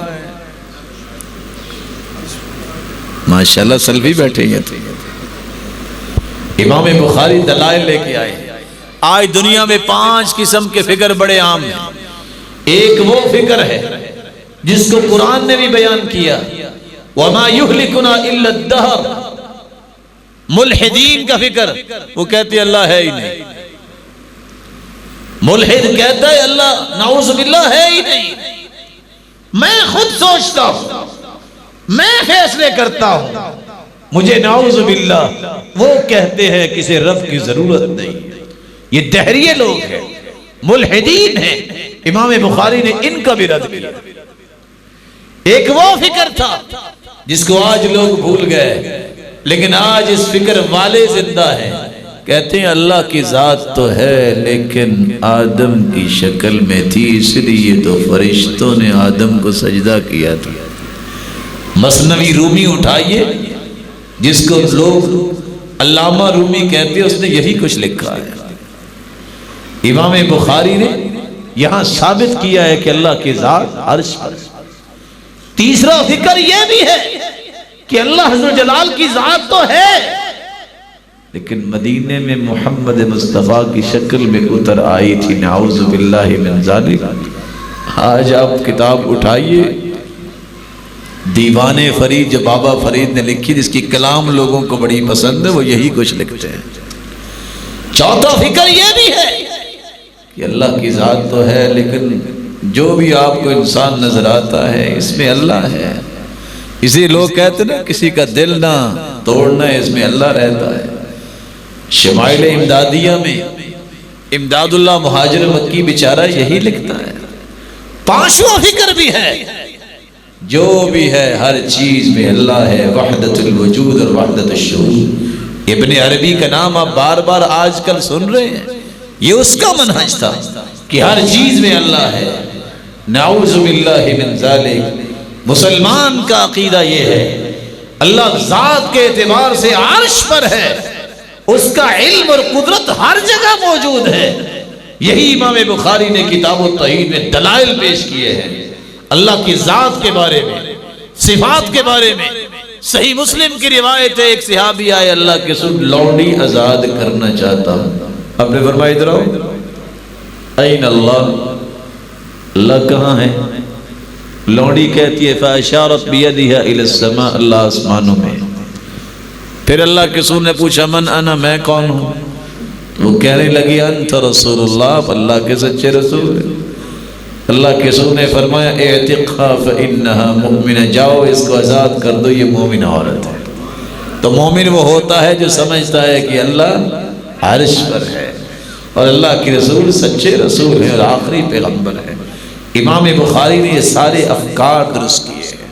Speaker 5: ماشاءاللہ سلفی بیٹھے ہیں۔ امام بخاری دلائل لے کے آئے۔ آج دنیا میں 5 قسم کے فکر بڑے عام ہیں۔ ایک وہ فکر ہے جس کو قرآن نے بھی بیان کیا، وَمَا يُهْلِكُنَا إِلَّا الدَّهْرُ، ملحدین کا فکر، وہ کہتے ہیں اللہ ہے ہی نہیں۔ ملحد کہتا ہے اللہ نعوذ باللہ ہے ہی نہیں، میں خود سوچتا ہوں، میں فیصلے کرتا ہوں، مجھے نعوذ باللہ۔ وہ کہتے ہیں کسی رب کی ضرورت نہیں۔ یہ دہریے لوگ ہیں، ملحدین ہیں۔ امام بخاری نے ان کا بھی رد کیا۔ ایک وہ فکر تھا جس کو آج لوگ بھول گئے، لیکن آج اس فکر والے زندہ ہیں۔ کہتے ہیں اللہ کی ذات تو ہے لیکن آدم کی شکل میں تھی، اس لیے تو فرشتوں نے آدم کو سجدہ کیا تھا۔ مثنوی رومی اٹھائیے، جس کو لوگ علامہ رومی کہتے ہیں، اس نے یہی کچھ لکھا ہے۔ امام بخاری نے یہاں ثابت کیا ہے کہ اللہ کی ذات عرش پر۔ تیسرا فکر یہ بھی ہے کہ اللہ حضرت جلال کی ذات تو ہے، لیکن مدینے میں محمد مصطفیٰ کی شکل میں اتر آئی تھی، نعوذ باللہ من ذالک۔ آج آپ کتاب اٹھائیے، دیوان فرید جو بابا فرید نے لکھی، جس کی کلام لوگوں کو بڑی پسند ہے، وہ یہی کچھ لکھتے ہیں۔ چوتھا فکر یہ بھی ہے کہ اللہ کی ذات تو ہے، لیکن جو بھی آپ کو انسان نظر آتا ہے اس میں اللہ ہے۔ اسی لوگ کہتے ہیں نا کسی کا دل نہ توڑنا ہے، اس میں اللہ رہتا ہے۔ شمائل امدادیہ میں امداد اللہ مہاجر مکی بیچارہ یہی لکھتا ہے۔ پانچواں فکر بھی ہے، جو بھی ہے ہر چیز میں اللہ ہے، وحدت الوجود اور وحدت الشہود۔ ابن عربی کا نام آپ بار بار آج کل سن رہے ہیں، یہ اس کا منہج تھا کہ ہر چیز میں اللہ ہے۔ نعوذ باللہ من ذالک۔ مسلمان کا عقیدہ یہ ہے اللہ ذات کے اعتبار سے عرش پر ہے، اس کا علم اور قدرت ہر جگہ موجود ہے۔ یہی امام بخاری نے کتاب التوحید میں دلائل پیش کیے ہیں اللہ کی ذات کے بارے میں، صفات کے بارے میں۔ صحیح مسلم کی روایت ہے، ایک صحابی آئے، اللہ کے رسول لونڈی آزاد کرنا چاہتا ہوں۔ آپ نے فرمایا ادھر آؤ، این اللہ، اللہ کہاں ہے؟ لونڈی کہتی ہے فاشارت بیدہا الی السماء، اللہ آسمانوں میں۔ پھر اللہ کے رسول نے پوچھا من انا، میں کون ہوں؟ وہ کہنے لگی انت رسول اللہ، اللہ کے سچے رسول ہیں۔ اللہ کے رسول نے فرمایا اعتقها فانها مؤمنہ، جاؤ اس کو آزاد کر دو، یہ مومن عورت ہے۔ تو مومن وہ ہوتا ہے جو سمجھتا ہے کہ اللہ عرش پر ہے اور اللہ کے رسول سچے رسول ہیں اور آخری پیغمبر ہیں۔ امام بخاری نے یہ سارے افکار درست کیے ہیں۔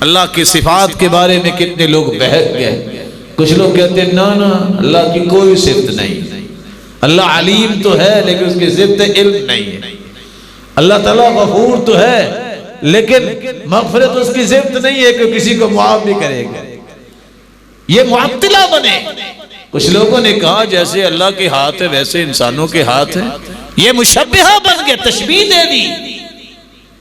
Speaker 5: اللہ کی صفات کے بارے میں کتنے لوگ بہک گئے۔ کچھ لوگ کہتے ہیں نا اللہ کی کوئی صفت نہیں، اللہ علیم تو ہے لیکن اس کی صفت علم نہیں ہے۔ اللہ تعالیٰ غفور تو ہے لیکن مغفرت اس کی صفت نہیں ہے کہ کسی کو معاف بھی کرے گا۔ یہ معطلہ بنے۔ کچھ لوگوں نے کہا جیسے اللہ کے ہاتھ ہے ویسے انسانوں کے ہاتھ ہیں، یہ مشبہہ بن گئے، تشبیہ دے دی۔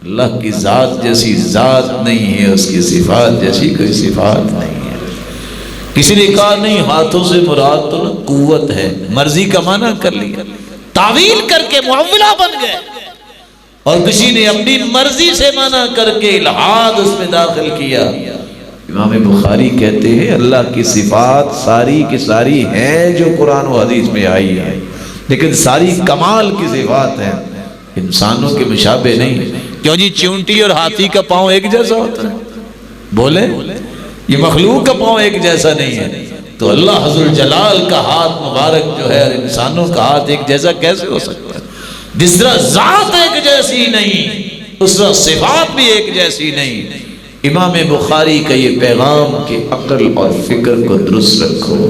Speaker 5: اللہ کی ذات جیسی ذات نہیں ہے، اس کی صفات جیسی کوئی صفات نہیں ہے۔ کسی نے کہا نہیں ہاتھوں سے مراد تو قوت ہے، مرضی کا معنی کر لیا، تعویل کر کے معولہ بن گئے۔ اور کسی نے اپنی مرضی سے معنی کر کے الہاد اس میں داخل کیا۔ امام بخاری کہتے ہیں اللہ کی صفات ساری کی ساری ہیں جو قرآن و حدیث میں آئی ہے، لیکن ساری کمال کی صفات ہیں۔ انسانوں کے مشابہ نہیں. کیوں جی چونٹی اور ہاتھی کا پاؤں ایک جیسا ہوتا ہے؟ بولے یہ مخلوق کا پاؤں ایک جیسا نہیں ہے. تو اللہ حضر جلال کا ہاتھ مبارک جو ہے اور انسانوں کا ہاتھ ایک جیسا کیسے ہو سکتا ہے؟ جس طرح ذات ایک جیسی نہیں اس طرح صفات بھی ایک جیسی نہیں. امام بخاری کا یہ پیغام کہ عقل اور فکر کو درست رکھو،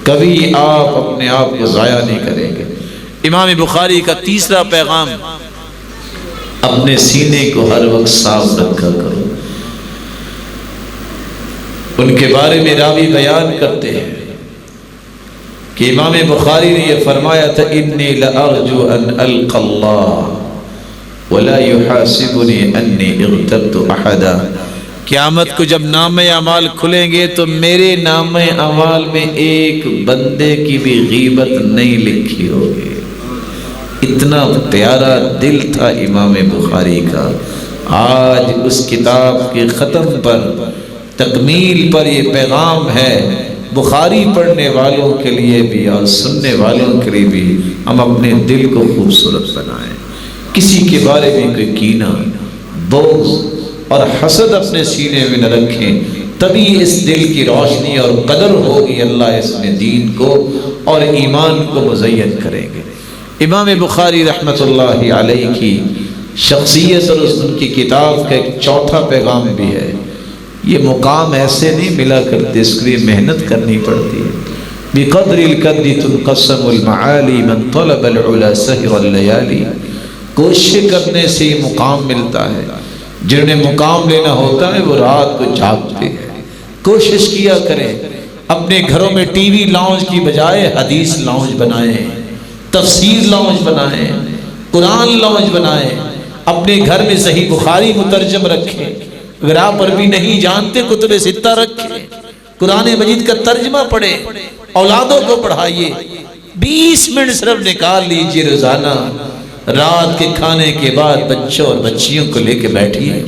Speaker 5: کبھی آپ اپنے آپ کو ضائع نہیں کریں گے. امام بخاری کا تیسرا پیغام، اپنے سینے کو ہر وقت صاف رکھا کرو. ان کے بارے میں راوی بیان کرتے ہیں کہ امام بخاری نے یہ فرمایا تھا انی لارجو ان القى اللہ ولا يحاسبني انی اغتبت احدا. قیامت کو جب نامہ اعمال کھلیں گے تو میرے نامہ اعمال میں ایک بندے کی بھی غیبت نہیں لکھی ہوگی. اتنا پیارا دل تھا امام بخاری کا. آج اس کتاب کے ختم پر، تکمیل پر یہ پیغام ہے بخاری پڑھنے والوں کے لیے بھی اور سننے والوں کے لیے بھی، ہم اپنے دل کو خوبصورت بنائیں. کسی کے بارے میں کوئی کینہ، بغض اور حسد اپنے سینے میں نہ رکھیں، تبھی اس دل کی روشنی اور قدر ہوگی. اللہ اس میں دین کو اور ایمان کو مزین کریں گے. امام بخاری رحمۃ اللہ علیہ کی شخصیت اور ان کی کتاب کا ایک چوتھا پیغام بھی ہے. یہ مقام ایسے نہیں ملا کرتے، اس کے لیے محنت کرنی پڑتی ہے. بقدر القد تنقسم المعالی من طلب العلا سہر اللیالی. کوشش کرنے سے یہ مقام ملتا ہے. جنہیں مقام لینا ہوتا ہے وہ رات کو جاگتے ہیں. کوشش کیا کریں اپنے گھروں میں ٹی وی لاؤنج کی بجائے حدیث لاؤنج بنائیں، تفسیر لاؤنج بنائیں، قرآن لاؤنج بنائیں. اپنے گھر میں صحیح بخاری مترجم رکھیں. اگر آپ عربی نہیں جانتے کتب ستہ رکھیں، قرآن مجید کا ترجمہ پڑھیں، اولادوں کو پڑھائیے. 20 منٹ صرف نکال لیجئے روزانہ. رات کے کھانے کے بعد بچوں اور بچیوں کو لے کے بیٹھیے،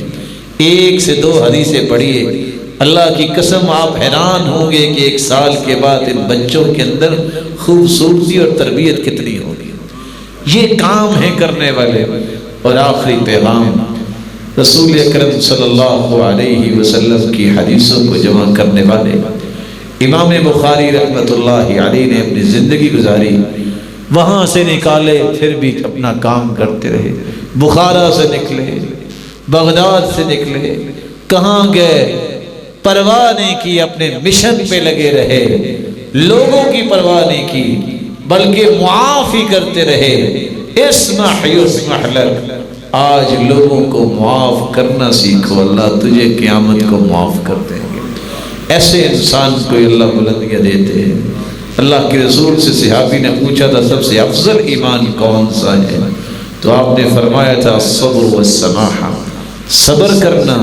Speaker 5: 1 سے 2 حدیثیں پڑھیے. اللہ کی قسم آپ حیران ہوں گے کہ 1 سال کے بعد ان بچوں کے اندر خوبصورتی اور تربیت کتنی ہوگی. یہ کام ہے کرنے والے. اور آخری پیغام، رسول اکرم صلی اللہ علیہ وسلم کی حدیثوں کو جمع کرنے والے امام بخاری رحمۃ اللہ علیہ نے اپنی زندگی گزاری. وہاں سے نکالے پھر بھی اپنا کام کرتے رہے. بخارا سے نکلے، بغداد سے نکلے، کہاں گئے پرواہ نہیں کی، اپنے مشن پہ لگے رہے. لوگوں کی پرواہ نہیں کی بلکہ معافی کرتے رہے. اسمح یسمح لک. آج لوگوں کو معاف کرنا سیکھو، اللہ تجھے قیامت کو معاف کر دیں گے. ایسے انسان کو اللہ بلندیاں دیتے ہیں. اللہ کے رسول سے صحابی نے پوچھا تھا سب سے افضل ایمان کون سا ہے؟ تو آپ نے فرمایا تھا الصبر والسماحہ. صبر کرنا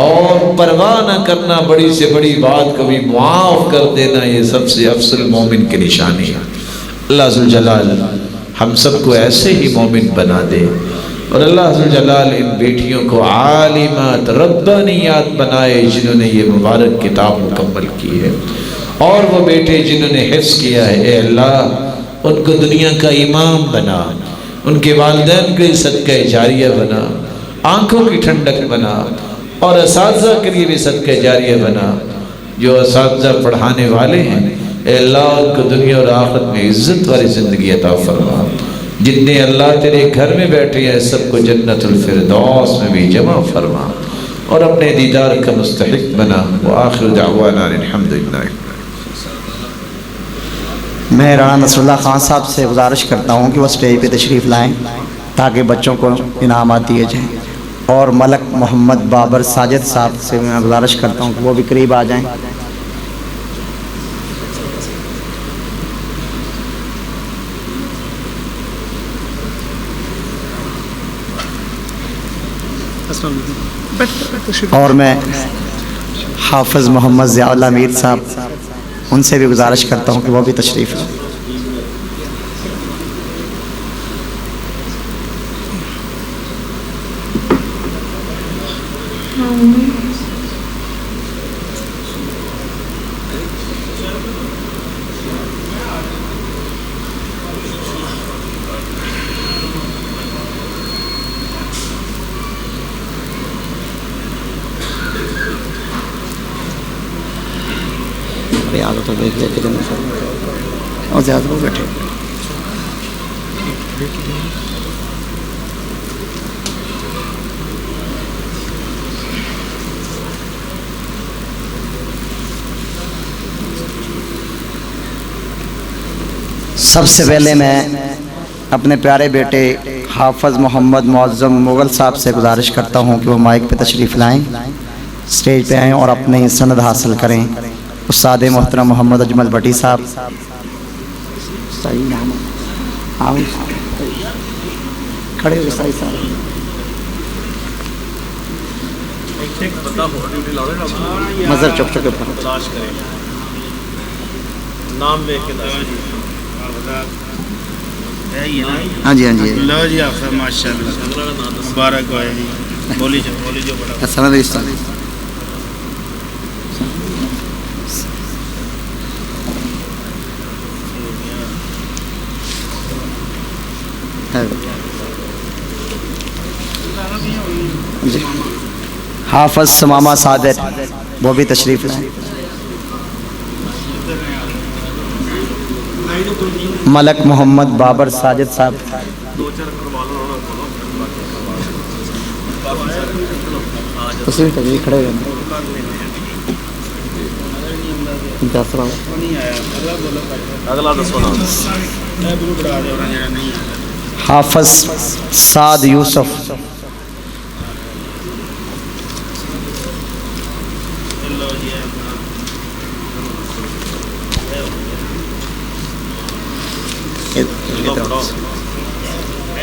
Speaker 5: اور پرواہ نہ کرنا، بڑی سے بڑی بات کو بھی معاف کر دینا، یہ سب سے افضل مومن کی نشانی ہے. اللہ ذوالجلال ہم سب کو ایسے ہی مومن بنا دے. اور اللہ ذوالجلال ان بیٹیوں کو عالمات ربانیات بنائے جنہوں نے یہ مبارک کتاب مکمل کی ہے. اور وہ بیٹے جنہوں نے حفظ کیا ہے، اے اللہ ان کو دنیا کا امام بنا، ان کے والدین کے صدقہ جاریہ بنا، آنکھوں کی ٹھنڈک بنا، اور اساتذہ کے لیے بھی صدقہ جاریہ بنا. جو اساتذہ پڑھانے والے ہیں اے اللہ ان کو دنیا اور آخرت میں عزت والی زندگی عطا فرما. جتنے اللہ تیرے گھر میں بیٹھے ہیں سب کو جنت الفردوس میں بھی جمع فرما اور اپنے دیدار کا مستحق بنا. وآخر دعوانا الحمدللہ.
Speaker 6: میں رانا نصر اللہ خان صاحب سے گزارش کرتا ہوں کہ وہ اسٹیج پہ تشریف لائیں تاکہ بچوں کو انعامات دیے جائیں. اور ملک محمد بابر ساجد صاحب سے میں گزارش کرتا ہوں کہ وہ بھی قریب آ جائیں. اور میں حافظ محمد ضیاء اللہ میر صاحب ان سے بھی گزارش کرتا ہوں کہ وہ بھی تشریف لائیں. ریاض تو دیکھ لیتے ہیں اور زیادہ وہ بیٹھے سب سے پہلے میں اپنے پیارے بیٹے حافظ محمد معظم مغل صاحب سے گزارش کرتا ہوں کہ وہ مائک پہ تشریف لائیں، اسٹیج پہ آئیں اور اپنی سند حاصل کریں۔ استاد محترم محمد اجمل بٹی صاحب کھڑے ہو مظہر چوک چوک پر ہاں جی ہاں جی
Speaker 7: لو جی آپ صاحب ماشاء اللہ مبارک ہو جی بولی جو بڑا
Speaker 6: السلام علیکم جی حافظ سمامہ صادق وہ بھی تشریف لائیں۔ ملک محمد بابر ساجد صاحب کھڑے ہوئے حافظ سعد یوسف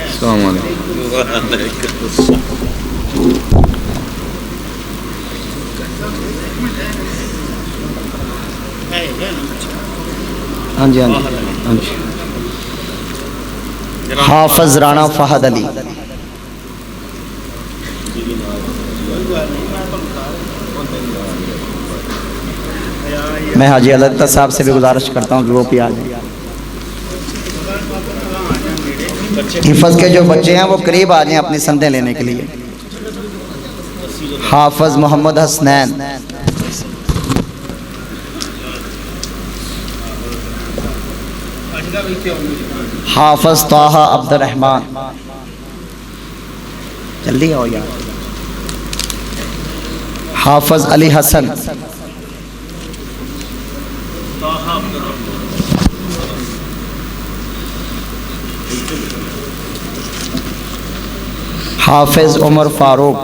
Speaker 6: السلام علیکم۔ ہاں جی ہاں جی حافظ رانا فہد علی، میں حاجی علتہ صاحب سے بھی گزارش کرتا ہوں کہ وہ بھی آ جائیں۔ حفظ کے جو بچے ہیں وہ قریب آ جائیں اپنی سندیں لینے کے لیے۔ حافظ محمد حسنین، حافظ طاہا عبد الرحمن، جلدی آؤ یار۔ حافظ علی حسن، حافظ عمر فاروق،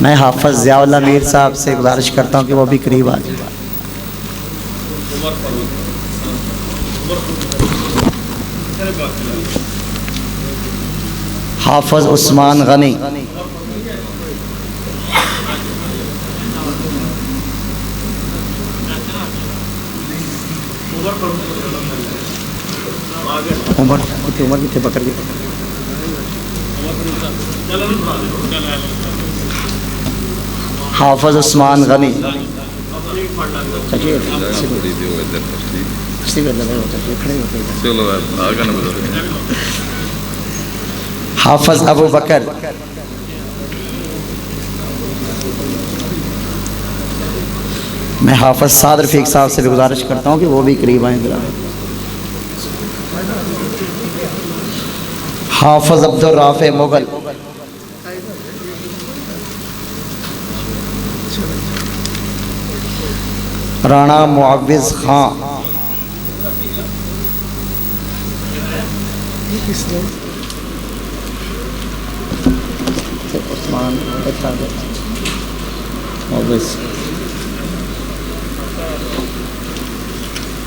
Speaker 6: میں حافظ ضیاء اللہ میر صاحب سے گزارش کرتا ہوں کہ وہ بھی قریب آ جائے۔ حافظ عثمان غنی، عمر کتنے پکڑ کے حافظ عثمان غنی، حافظ ابو بکر، میں حافظ سعد رفیق صاحب سے بھی گزارش کرتا ہوں کہ وہ بھی قریب آئیں ذرا۔ حافظ عبد الرافع مغل، رانا معوض خان،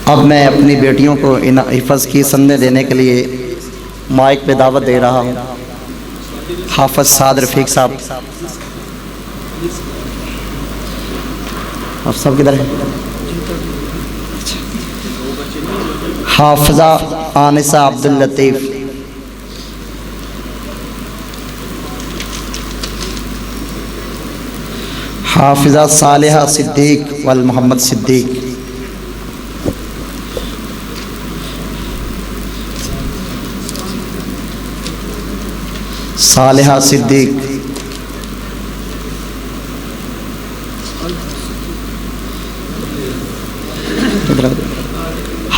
Speaker 6: اب میں اپنی بیٹیوں کو ان حفظ کی سندیں دینے کے لیے مائک پہ دعوت دے رہا ہوں۔ حافظ سعد رفیق صاحب، آپ سب کدھر ہیں؟ حافظہ آنسہ عبد اللطیف، حافظہ صالحہ صدیق والمحمد صدیق، صالحہ صدیق،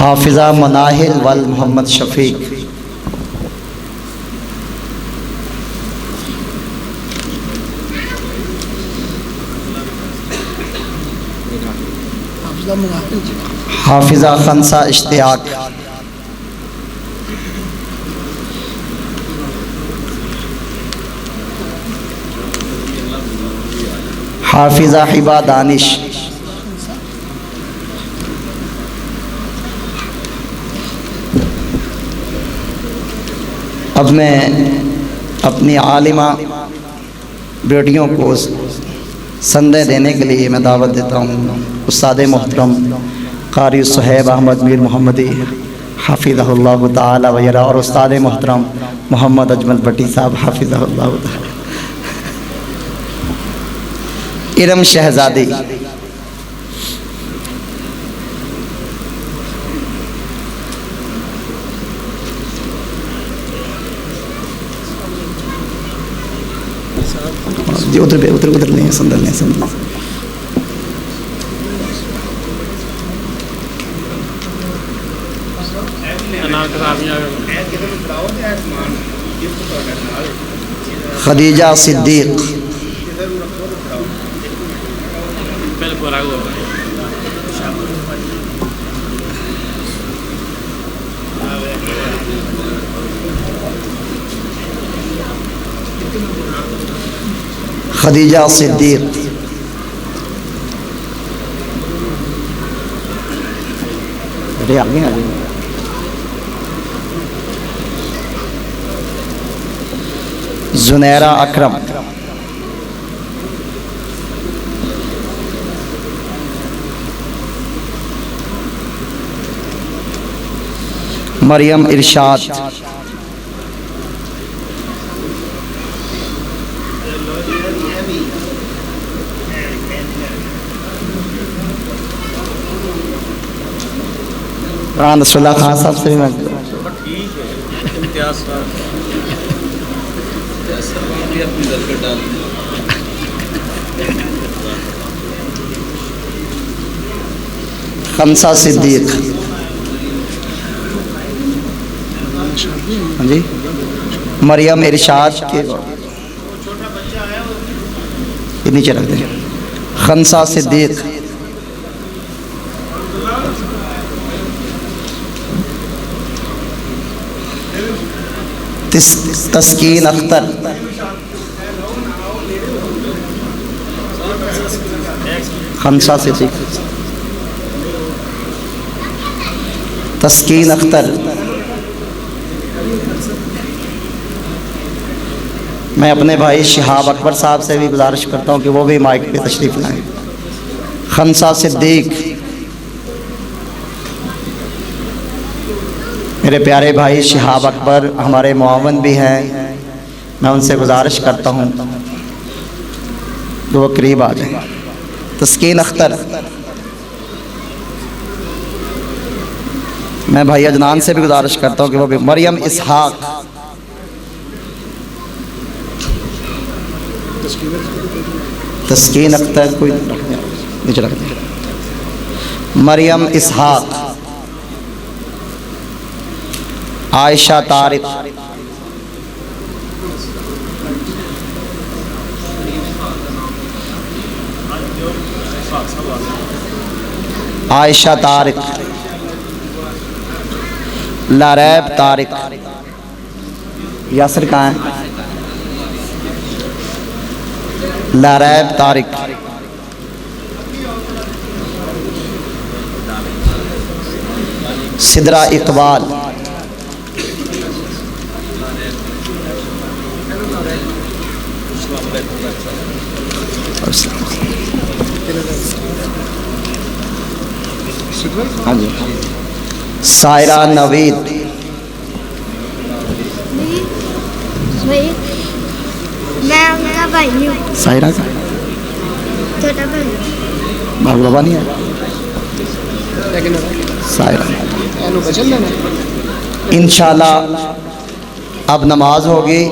Speaker 6: حافظہ مناہل وال محمد شفیق، حافظہ خنسا اشتیاق، حافظہ حبا دانش، اب میں اپنی عالمہ بیٹیوں کو سندے دینے کے لیے میں دعوت دیتا ہوں استاد محترم قاری صہیب احمد میر محمدی حافظہ اللہ تعالی وغیرہ، اور استاد محترم محمد اجمل بٹی صاحب حافظہ اللہ تعالی، ارم شہزادی، جی ادھر لیں سندر لیں سندر، خدیجہ صدیق، خدیجہ صدیق، آگے زنیرہ اکرم، مریم ارشاد، رسول اللہ خان صاحب سے خنسا صدیق، جی مریم ارشاد کے نیچے رکھ دیں، خنسا صدیق، تسکین اختر، خنسا صدیق، تسکین اختر، میں اپنے بھائی شہاب اکبر صاحب سے بھی گزارش کرتا ہوں کہ وہ بھی مائک پہ تشریف لائیں، خنسا صدیق، میرے پیارے بھائی شہاب اکبر ہمارے معاون بھی ہیں، میں ان سے گزارش کرتا ہوں کہ وہ قریب آ جائیں، تسکین اختر، میں بھائی عدنان سے بھی گزارش کرتا ہوں کہ وہ بھی، مریم اسحاق، تسکین اختر، کوئی نیچے رکھ دیں، مریم اسحاق، عائشہ طارق، عائشہ طارق، لاریب طارق، یاسر کہاں ہے؟ لاریب طارق، سدرہ اقبال، ہاں جی سائرہ نوید،
Speaker 8: میں ان کا بھائی ہوں،
Speaker 6: سائرہ کا
Speaker 8: چھوٹا بھائی،
Speaker 6: باپ بابا نہیں ہے، سائرہ، انشاءاللہ اب نماز ہوگی،